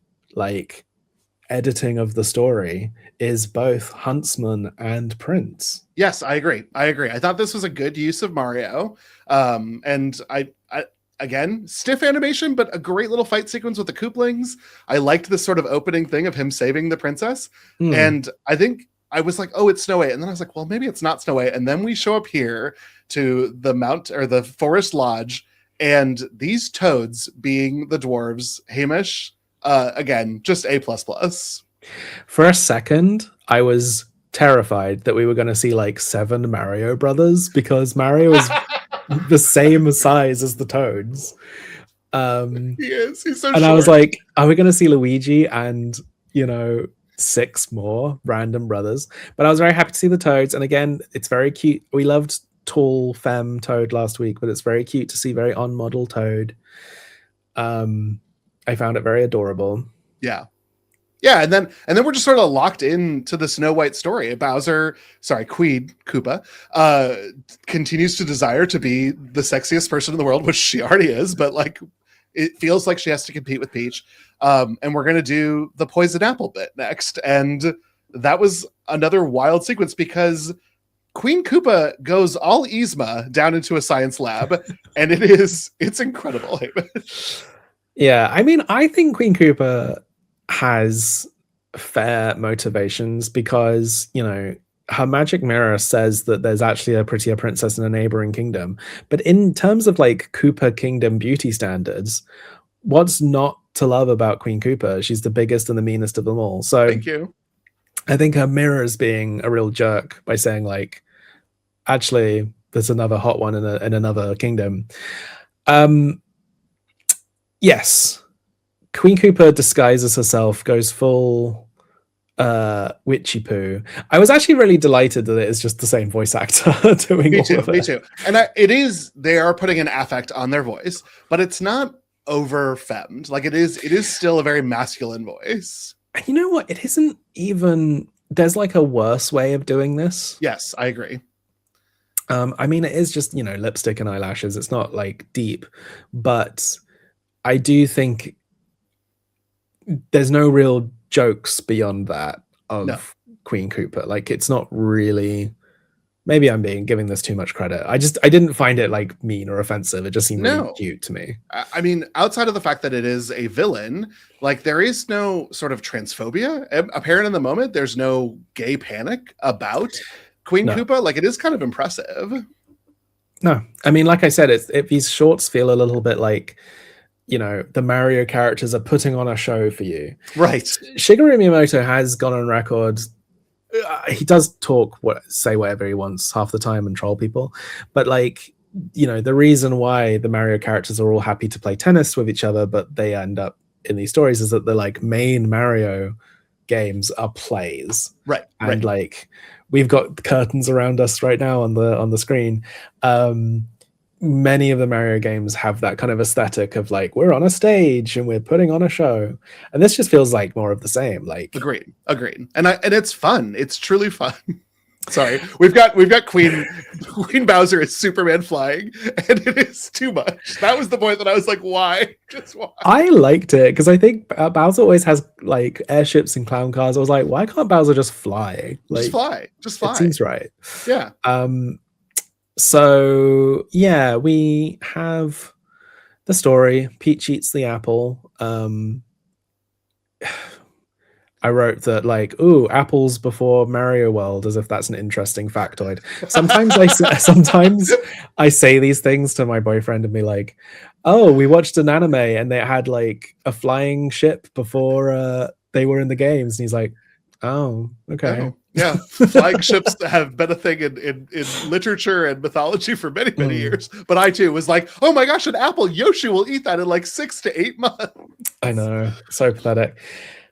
S1: editing of the story, is both huntsman and prince.
S2: Yes, I agree. I thought this was a good use of Mario. And I again, stiff animation, but a great little fight sequence with the Koopalings. I liked this sort of opening thing of him saving the princess. And I think I was like, oh, it's Snow White. And then I was like, well, maybe it's not Snow White. And then we show up here to the forest lodge, and these toads being the dwarves, Hamish, again, just A++.
S1: For a second, I was terrified that we were going to see 7 Mario brothers, because Mario is the same size as the toads.
S2: He is. He's so
S1: and short. I was like, are we going to see Luigi and 6 more random brothers. But I was very happy to see the Toads, and again, it's very cute. We loved tall femme Toad last week, but it's very cute to see very on model Toad. I found it very adorable.
S2: Yeah. Yeah, and then we're just sort of locked into the Snow White story. Queen Koopa, continues to desire to be the sexiest person in the world, which she already is, but like it feels like she has to compete with Peach. And we're gonna do the poison apple bit next. And that was another wild sequence because Queen Koopa goes all Yzma down into a science lab, and it's incredible.
S1: Yeah, I mean, I think Queen Koopa has fair motivations because, you know, her magic mirror says that there's actually a prettier princess in a neighboring kingdom. But in terms of like Koopa Kingdom beauty standards, what's not to love about Queen Koopa? She's the biggest and the meanest of them all. So
S2: thank you.
S1: I think her mirror is being a real jerk by saying like, actually, there's another hot one in another kingdom. Yes. Queen Koopa disguises herself, goes full witchy poo. I was actually really delighted that it is just the same voice actor doing all of it.
S2: Me too. And they are putting an affect on their voice, but it's not over femmed. Like it is still a very masculine voice.
S1: And you know what? It isn't even, there's like a worse way of doing this.
S2: Yes, I agree.
S1: I mean, it is just, you know, lipstick and eyelashes. It's not like deep, but I do think there's no real jokes beyond that of Queen Koopa. Like it's not really, maybe I'm giving this too much credit. I didn't find it like mean or offensive. It just seemed really cute to me.
S2: I mean, outside of the fact that it is a villain, like there is no sort of transphobia apparent in the moment. There's no gay panic about Queen Koopa. Like it is kind of impressive.
S1: No, I mean, like I said, these shorts feel a little bit like, you know, the Mario characters are putting on a show for you.
S2: Right.
S1: Shigeru Miyamoto has gone on record. He does say whatever he wants half the time and troll people. But like, you know, the reason why the Mario characters are all happy to play tennis with each other, but they end up in these stories is that the like main Mario games are plays.
S2: Right.
S1: And like, we've got curtains around us right now on the screen. Many of the Mario games have that kind of aesthetic of like, we're on a stage and we're putting on a show. And this just feels like more of the same. Like
S2: agreed. And it's fun. It's truly fun. Sorry. We've got Queen Bowser is Superman flying, and it is too much. That was the point that I was like, why? Just why?
S1: I liked it because I think Bowser always has like airships and clown cars. I was like, why can't Bowser just fly? Like,
S2: just fly.
S1: It seems right.
S2: Yeah.
S1: So yeah, we have the story. Peach eats the apple. I wrote that like, ooh, apples before Mario World, as if that's an interesting factoid. Sometimes I say these things to my boyfriend and be like, oh, we watched an anime and they had like a flying ship before they were in the games, and he's like, oh, okay.
S2: Oh. Yeah, flying ships have been a thing in literature and mythology for many, many years. But I too was like, oh my gosh, an apple, Yoshi will eat that in like 6 to 8 months.
S1: I know, so pathetic.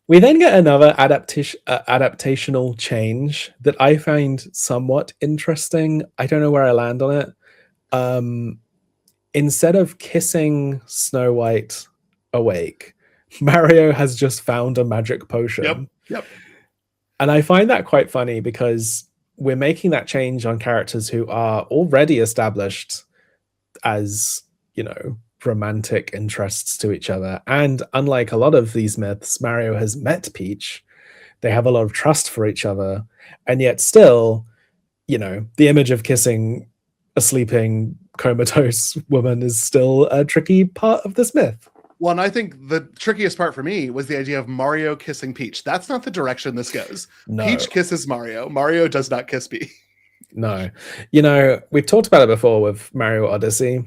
S1: We then get another adaptational change that I find somewhat interesting. I don't know where I land on it. Instead of kissing Snow White awake, Mario has just found a magic potion.
S2: Yep.
S1: And I find that quite funny because we're making that change on characters who are already established as, you know, romantic interests to each other. And unlike a lot of these myths, Mario has met Peach. They have a lot of trust for each other. And yet still, you know, the image of kissing a sleeping comatose woman is still a tricky part of this myth.
S2: Well, and I think the trickiest part for me was the idea of Mario kissing Peach. That's not the direction this goes.
S1: No.
S2: Peach kisses Mario. Mario does not kiss Peach.
S1: No. You know, we've talked about it before with Mario Odyssey,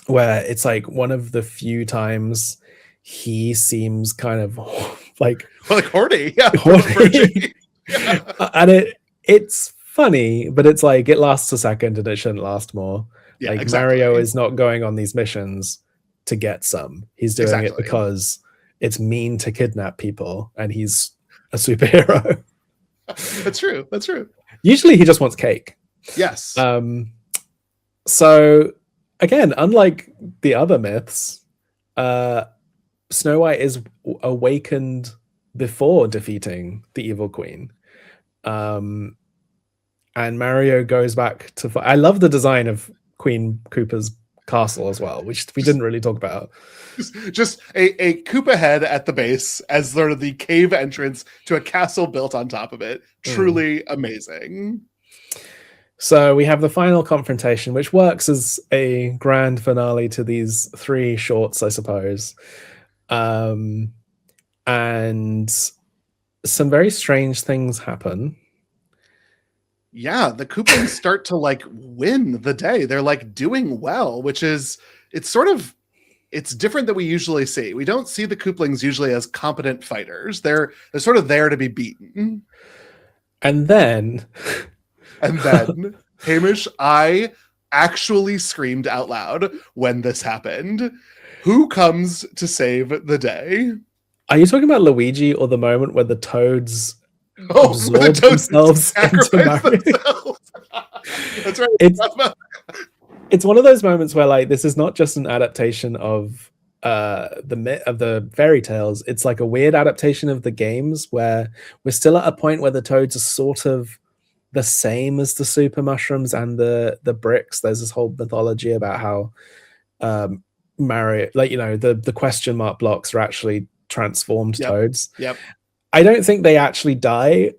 S1: where it's like one of the few times he seems kind of like
S2: horny. Yeah.
S1: Horny. Yeah. And it's funny, but it's like it lasts a second and it shouldn't last more.
S2: Yeah,
S1: like
S2: exactly.
S1: Mario is not going on these missions to get some. He's doing it because it's mean to kidnap people, and he's a superhero.
S2: That's true. That's true.
S1: Usually he just wants cake.
S2: Yes.
S1: So again, unlike the other myths, Snow White is awakened before defeating the evil queen. And Mario goes back to... I love the design of Queen Koopa's castle as well, which we didn't really talk about.
S2: Just a Koopa head at the base as sort of the cave entrance to a castle built on top of it. Truly amazing.
S1: So we have the final confrontation, which works as a grand finale to these 3 shorts, I suppose. And some very strange things happen.
S2: Yeah, the Koopalings start to like win the day. They're like doing well, which is, it's different than we usually see. We don't see the Koopalings usually as competent fighters. They're sort of there to be beaten.
S1: And then
S2: Hamish, I actually screamed out loud when this happened. Who comes to save the day?
S1: Are you talking about Luigi or the moment where the Toads absorb themselves into Mario?
S2: That's right.
S1: It's one of those moments where like this is not just an adaptation of the fairy tales. It's like a weird adaptation of the games where we're still at a point where the Toads are sort of the same as the super mushrooms and the bricks. There's this whole mythology about how Mario, like, you know, the question mark blocks are actually transformed Toads.
S2: Yep.
S1: I don't think they actually die,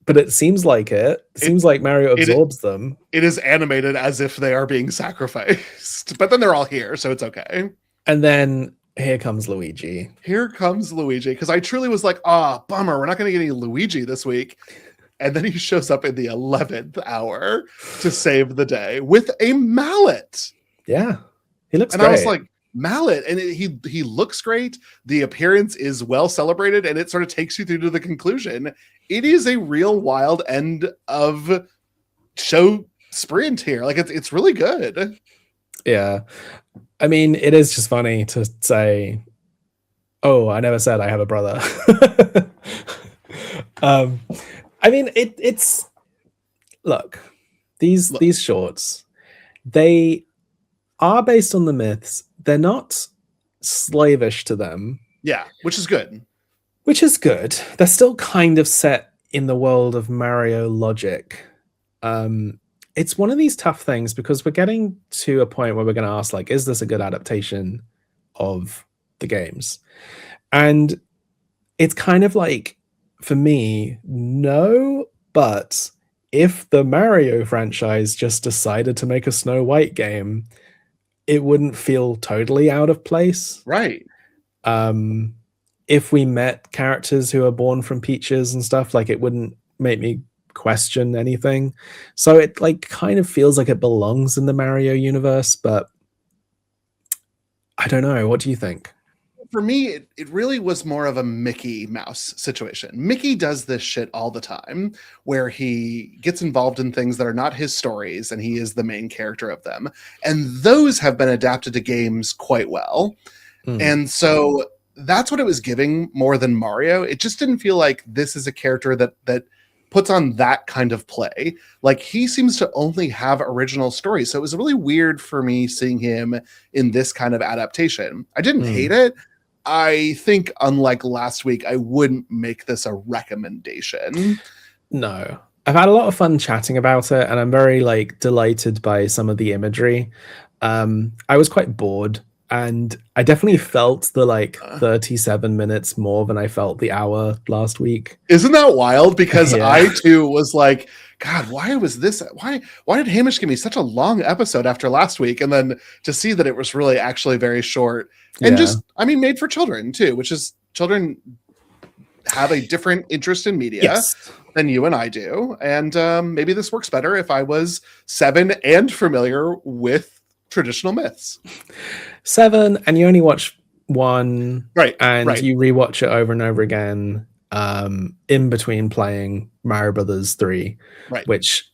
S1: but it seems like it. It seems like Mario absorbs them.
S2: It is animated as if they are being sacrificed, but then they're all here, so it's okay.
S1: And then here comes Luigi.
S2: Because I truly was like, bummer, we're not going to get any Luigi this week. And then he shows up in the 11th hour to save the day with a mallet.
S1: Yeah, he looks
S2: great.
S1: And
S2: I was like, mallet, and he looks great. The appearance is well celebrated, and it sort of takes you through to the conclusion. It is a real wild end of show sprint here. Like it's really good.
S1: Yeah, I mean, it is just funny to say, "Oh, I never said I have a brother." I mean, it's look, these shorts, they are based on the myths. They're not slavish to them.
S2: Yeah, which is good.
S1: They're still kind of set in the world of Mario logic. It's one of these tough things because we're getting to a point where we're going to ask, like, is this a good adaptation of the games? And it's kind of like, for me, no, but if the Mario franchise just decided to make a Snow White game, it wouldn't feel totally out of place.
S2: Right.
S1: If we met characters who are born from Peaches and stuff, like, it wouldn't make me question anything. So it like kind of feels like it belongs in the Mario universe, but I don't know. What do you think?
S2: For me, it really was more of a Mickey Mouse situation. Mickey does this shit all the time, where he gets involved in things that are not his stories, and he is the main character of them. And those have been adapted to games quite well. And so that's what it was giving more than Mario. It just didn't feel like this is a character that puts on that kind of play. Like, he seems to only have original stories. So it was really weird for me seeing him in this kind of adaptation. I didn't hate it. I think, unlike last week, I wouldn't make this a recommendation.
S1: No. I've had a lot of fun chatting about it, and I'm very like delighted by some of the imagery. I was quite bored, and I definitely felt the like 37 minutes more than I felt the hour last week.
S2: Isn't that wild? Because I too was like, God, why was this? Why did Hamish give me such a long episode after last week? And then to see that it was really actually very short and just, I mean, made for children too, which is, children have a different interest in media than you and I do. And maybe this works better if I was 7 and familiar with traditional myths.
S1: 7 and you only watch 1,
S2: right?
S1: And you rewatch it over and over again in between playing Mario Brothers 3, which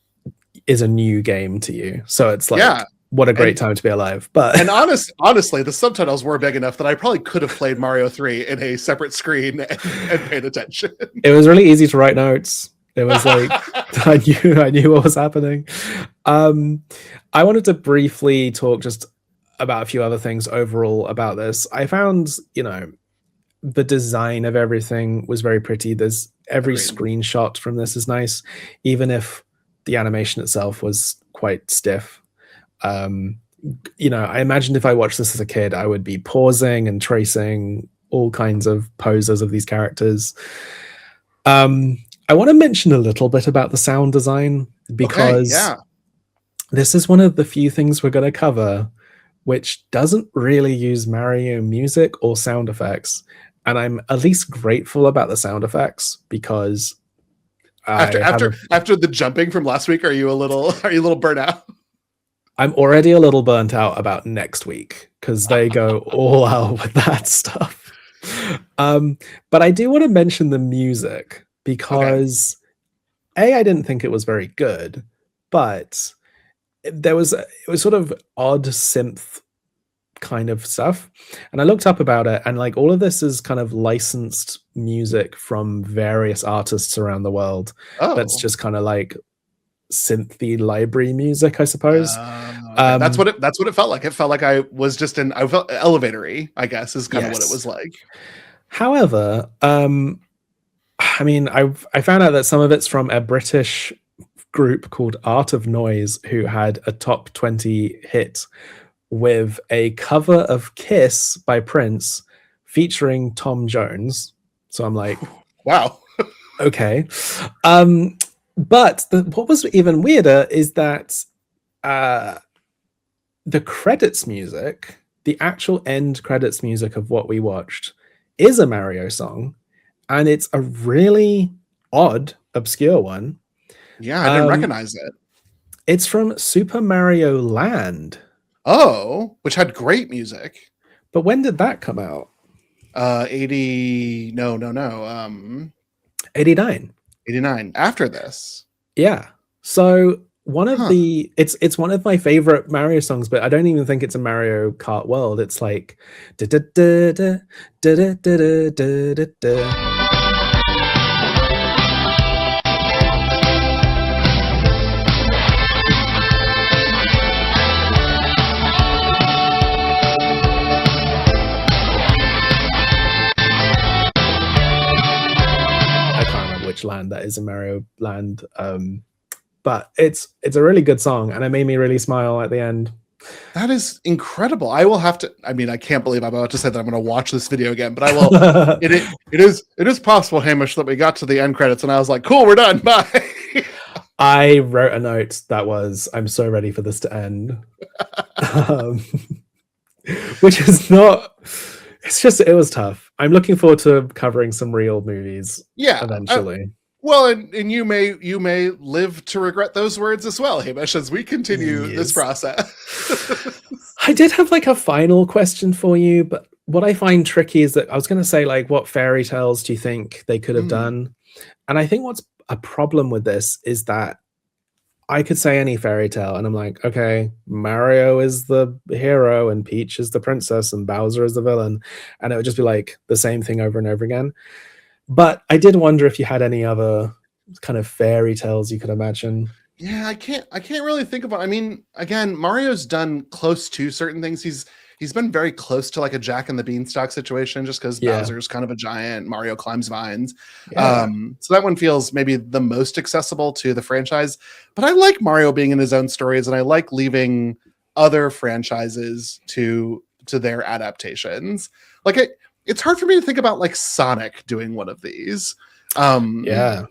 S1: is a new game to you. So it's like what a great time to be alive. But
S2: and honestly, the subtitles were big enough that I probably could have played Mario 3 in a separate screen and paid attention.
S1: It was really easy to write notes. It was like I knew what was happening. I wanted to briefly talk just about a few other things overall about this. I found, the design of everything was very pretty. There's every screenshot from this is nice, even if the animation itself was quite stiff. I imagined if I watched this as a kid, I would be pausing and tracing all kinds of poses of these characters. I want to mention a little bit about the sound design because this is one of the few things we're going to cover which doesn't really use Mario music or sound effects. And I'm at least grateful about the sound effects because
S2: after the jumping from last week, are you a little burnt out?
S1: I'm already a little burnt out about next week because they go all out with that stuff. But I do want to mention the music because I didn't think it was very good, but it was sort of odd synth kind of stuff. And I looked up about it, and like all of this is kind of licensed music from various artists around the world. That's just kind of like synthy library music, I suppose.
S2: That's what it felt like. It felt like I felt elevatory, I guess, is kind of what it was like.
S1: However, I mean, I found out that some of it's from a British group called Art of Noise, who had a top 20 hit with a cover of Kiss by Prince featuring Tom Jones. So I'm like,
S2: wow.
S1: Okay. But what was even weirder is that the credits music, the actual end credits music of what we watched, is a Mario song, and it's a really odd, obscure one.
S2: Yeah, I didn't recognize it.
S1: It's from Super Mario Land.
S2: Oh, which had great music.
S1: But when did that come out?
S2: 89. 89 after this.
S1: Yeah. So one of it's one of my favorite Mario songs, but I don't even think it's a Mario Kart World. It's like da da da da da da da da da. Land that is in Mario Land, but it's a really good song, and it made me really smile at the end.
S2: That is incredible. I will have to. I mean, I can't believe I'm about to say that I'm going to watch this video again, but I will. It is possible, Hamish, that we got to the end credits and I was like, "Cool, we're done. Bye."
S1: I wrote a note that was, "I'm so ready for this to end," which is not. It's just, it was tough. I'm looking forward to covering some real movies. Eventually.
S2: Well, and you may live to regret those words as well, Hamish, as we continue this process.
S1: I did have like a final question for you, but what I find tricky is that I was going to say, like, what fairy tales do you think they could have done? And I think what's a problem with this is that I could say any fairy tale, and I'm like, okay, Mario is the hero, and Peach is the princess, and Bowser is the villain, and it would just be like the same thing over and over again. But I did wonder if you had any other kind of fairy tales you could imagine.
S2: Yeah, I can't really think about. I mean, again, Mario's done close to certain things. He's been very close to like a Jack and the Beanstalk situation, just because Bowser's kind of a giant, Mario climbs vines. So that one feels maybe the most accessible to the franchise. But I like Mario being in his own stories, and I like leaving other franchises to their adaptations. Like it's hard for me to think about like Sonic doing one of these. I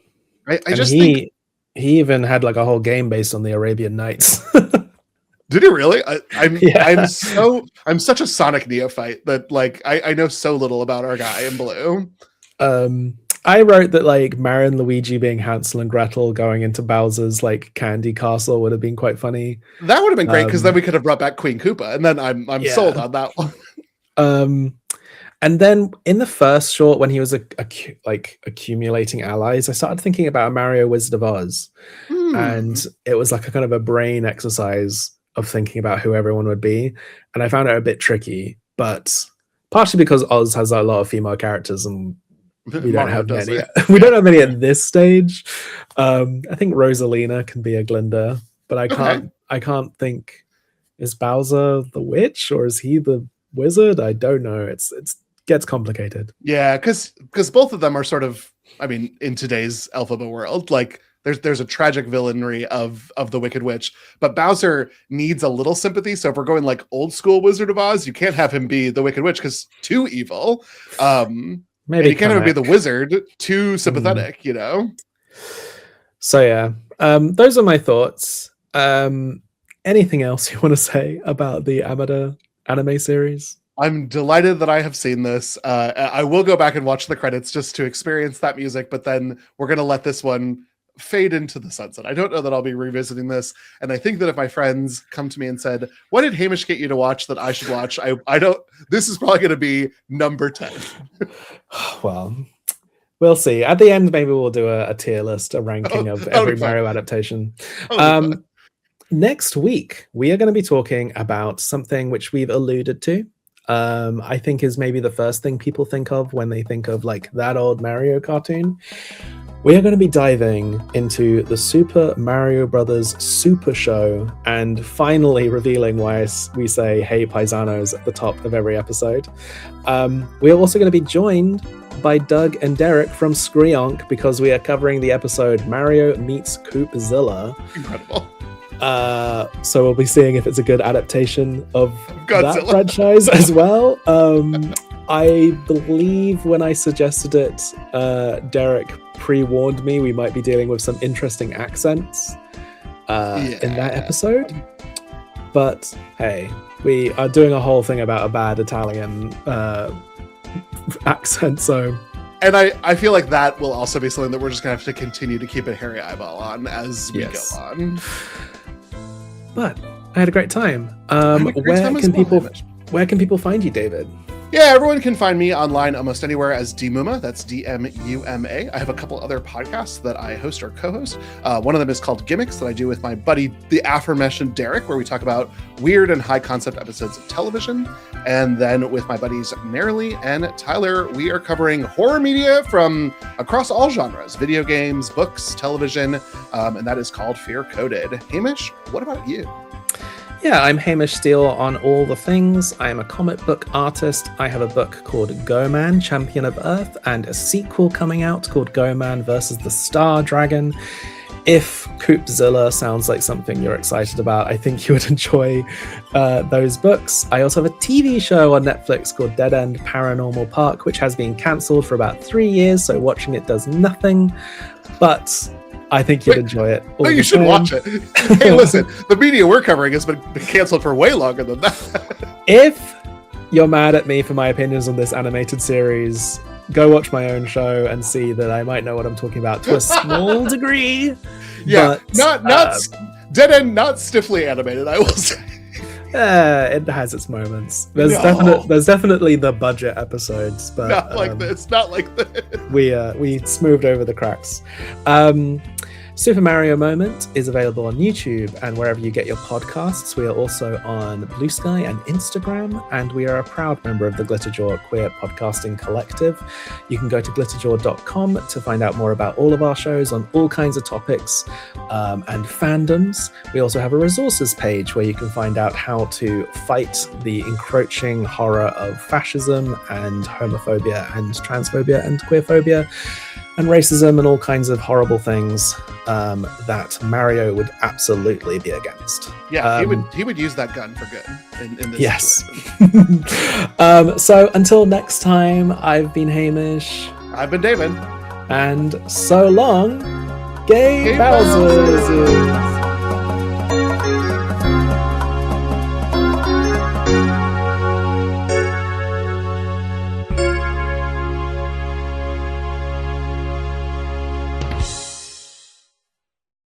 S2: just think
S1: he even had like a whole game based on the Arabian Nights.
S2: Did he really? I'm such a Sonic neophyte that like I know so little about our guy in blue.
S1: I wrote that like Mario and Luigi being Hansel and Gretel going into Bowser's like candy castle would have been quite funny.
S2: That would have been great because then we could have brought back Queen Koopa, and then I'm sold on that one.
S1: And then in the first short, when he was accumulating allies, I started thinking about a Mario Wizard of Oz, and it was like a kind of a brain exercise of thinking about who everyone would be, and I found it a bit tricky, but partially because Oz has a lot of female characters and we don't have many. We don't have many at this stage. I think Rosalina can be a Glinda, but I can't think, is Bowser the witch or is he the wizard? I don't know. It's gets complicated.
S2: Yeah, because both of them are sort of, I mean, in today's Elphaba world, like there's a tragic villainry of the Wicked Witch, but Bowser needs a little sympathy. So if we're going like old school Wizard of Oz, you can't have him be the Wicked Witch because too evil. Maybe you can't have him be the wizard, too sympathetic, you know?
S1: So yeah, those are my thoughts. Anything else you want to say about the Amada Anime Series?
S2: I'm delighted that I have seen this. I will go back and watch the credits just to experience that music, but then we're going to let this one fade into the sunset. I don't know that I'll be revisiting this. And I think that if my friends come to me and said, what did Hamish get you to watch that I should watch? I don't, this is probably going to be number 10.
S1: Well, we'll see. At the end, maybe we'll do a tier list, a ranking of every Mario adaptation. Next week, we are going to be talking about something which we've alluded to. I think is maybe the first thing people think of when they think of like that old Mario cartoon. We are going to be diving into the Super Mario Brothers Super Show and finally revealing why we say "Hey Paisanos" at the top of every episode. We are also going to be joined by Doug and Derek from Screonk because we are covering the episode Mario Meets Coopzilla.
S2: Incredible.
S1: So we'll be seeing if it's a good adaptation of
S2: Godzilla.
S1: That franchise as well. I believe when I suggested it, Derek pre-warned me we might be dealing with some interesting accents in that episode. But hey, we are doing a whole thing about a bad Italian accent, so...
S2: And I feel like that will also be something that we're just going to have to continue to keep a hairy eyeball on as we go on.
S1: But I had a great time. Where can people find you, David?
S2: Yeah, everyone can find me online almost anywhere as Dmuma. That's DMUMA. I have a couple other podcasts that I host or co-host. One of them is called Gimmicks that I do with my buddy, the aforementioned Derek, where we talk about weird and high concept episodes of television. And then with my buddies Marilee and Tyler, we are covering horror media from across all genres, video games, books, television, and that is called Fear Coded. Hamish, what about you?
S1: Yeah, I'm Hamish Steele on all the things. I am a comic book artist. I have a book called Go Man, Champion of Earth, and a sequel coming out called Go Man versus the Star Dragon. If Coopzilla sounds like something you're excited about, I think you would enjoy those books. I also have a TV show on Netflix called Dead End Paranormal Park, which has been cancelled for about 3 years, so watching it does nothing. But I think you'd enjoy it.
S2: No, you should watch it. Hey, listen, the media we're covering has been canceled for way longer than that.
S1: If you're mad at me for my opinions on this animated series, go watch my own show and see that I might know what I'm talking about to a small degree.
S2: Yeah,
S1: but,
S2: not Dead End, not stiffly animated, I will say.
S1: It has its moments. There's definitely the budget episodes, but
S2: not like this.
S1: We smoothed over the cracks. Super Mario Moment is available on YouTube and wherever you get your podcasts. We are also on Blue Sky and Instagram, and we are a proud member of the Glitterjaw Queer Podcasting Collective. You can go to glitterjaw.com to find out more about all of our shows on all kinds of topics and fandoms. We also have a resources page where you can find out how to fight the encroaching horror of fascism and homophobia and transphobia and queerphobia and racism and all kinds of horrible things that Mario would absolutely be against.
S2: Yeah, he would use that gun for good in this
S1: situation. So until next time, I've been Hamish.
S2: I've been David.
S1: And so long, Gay Bowsers!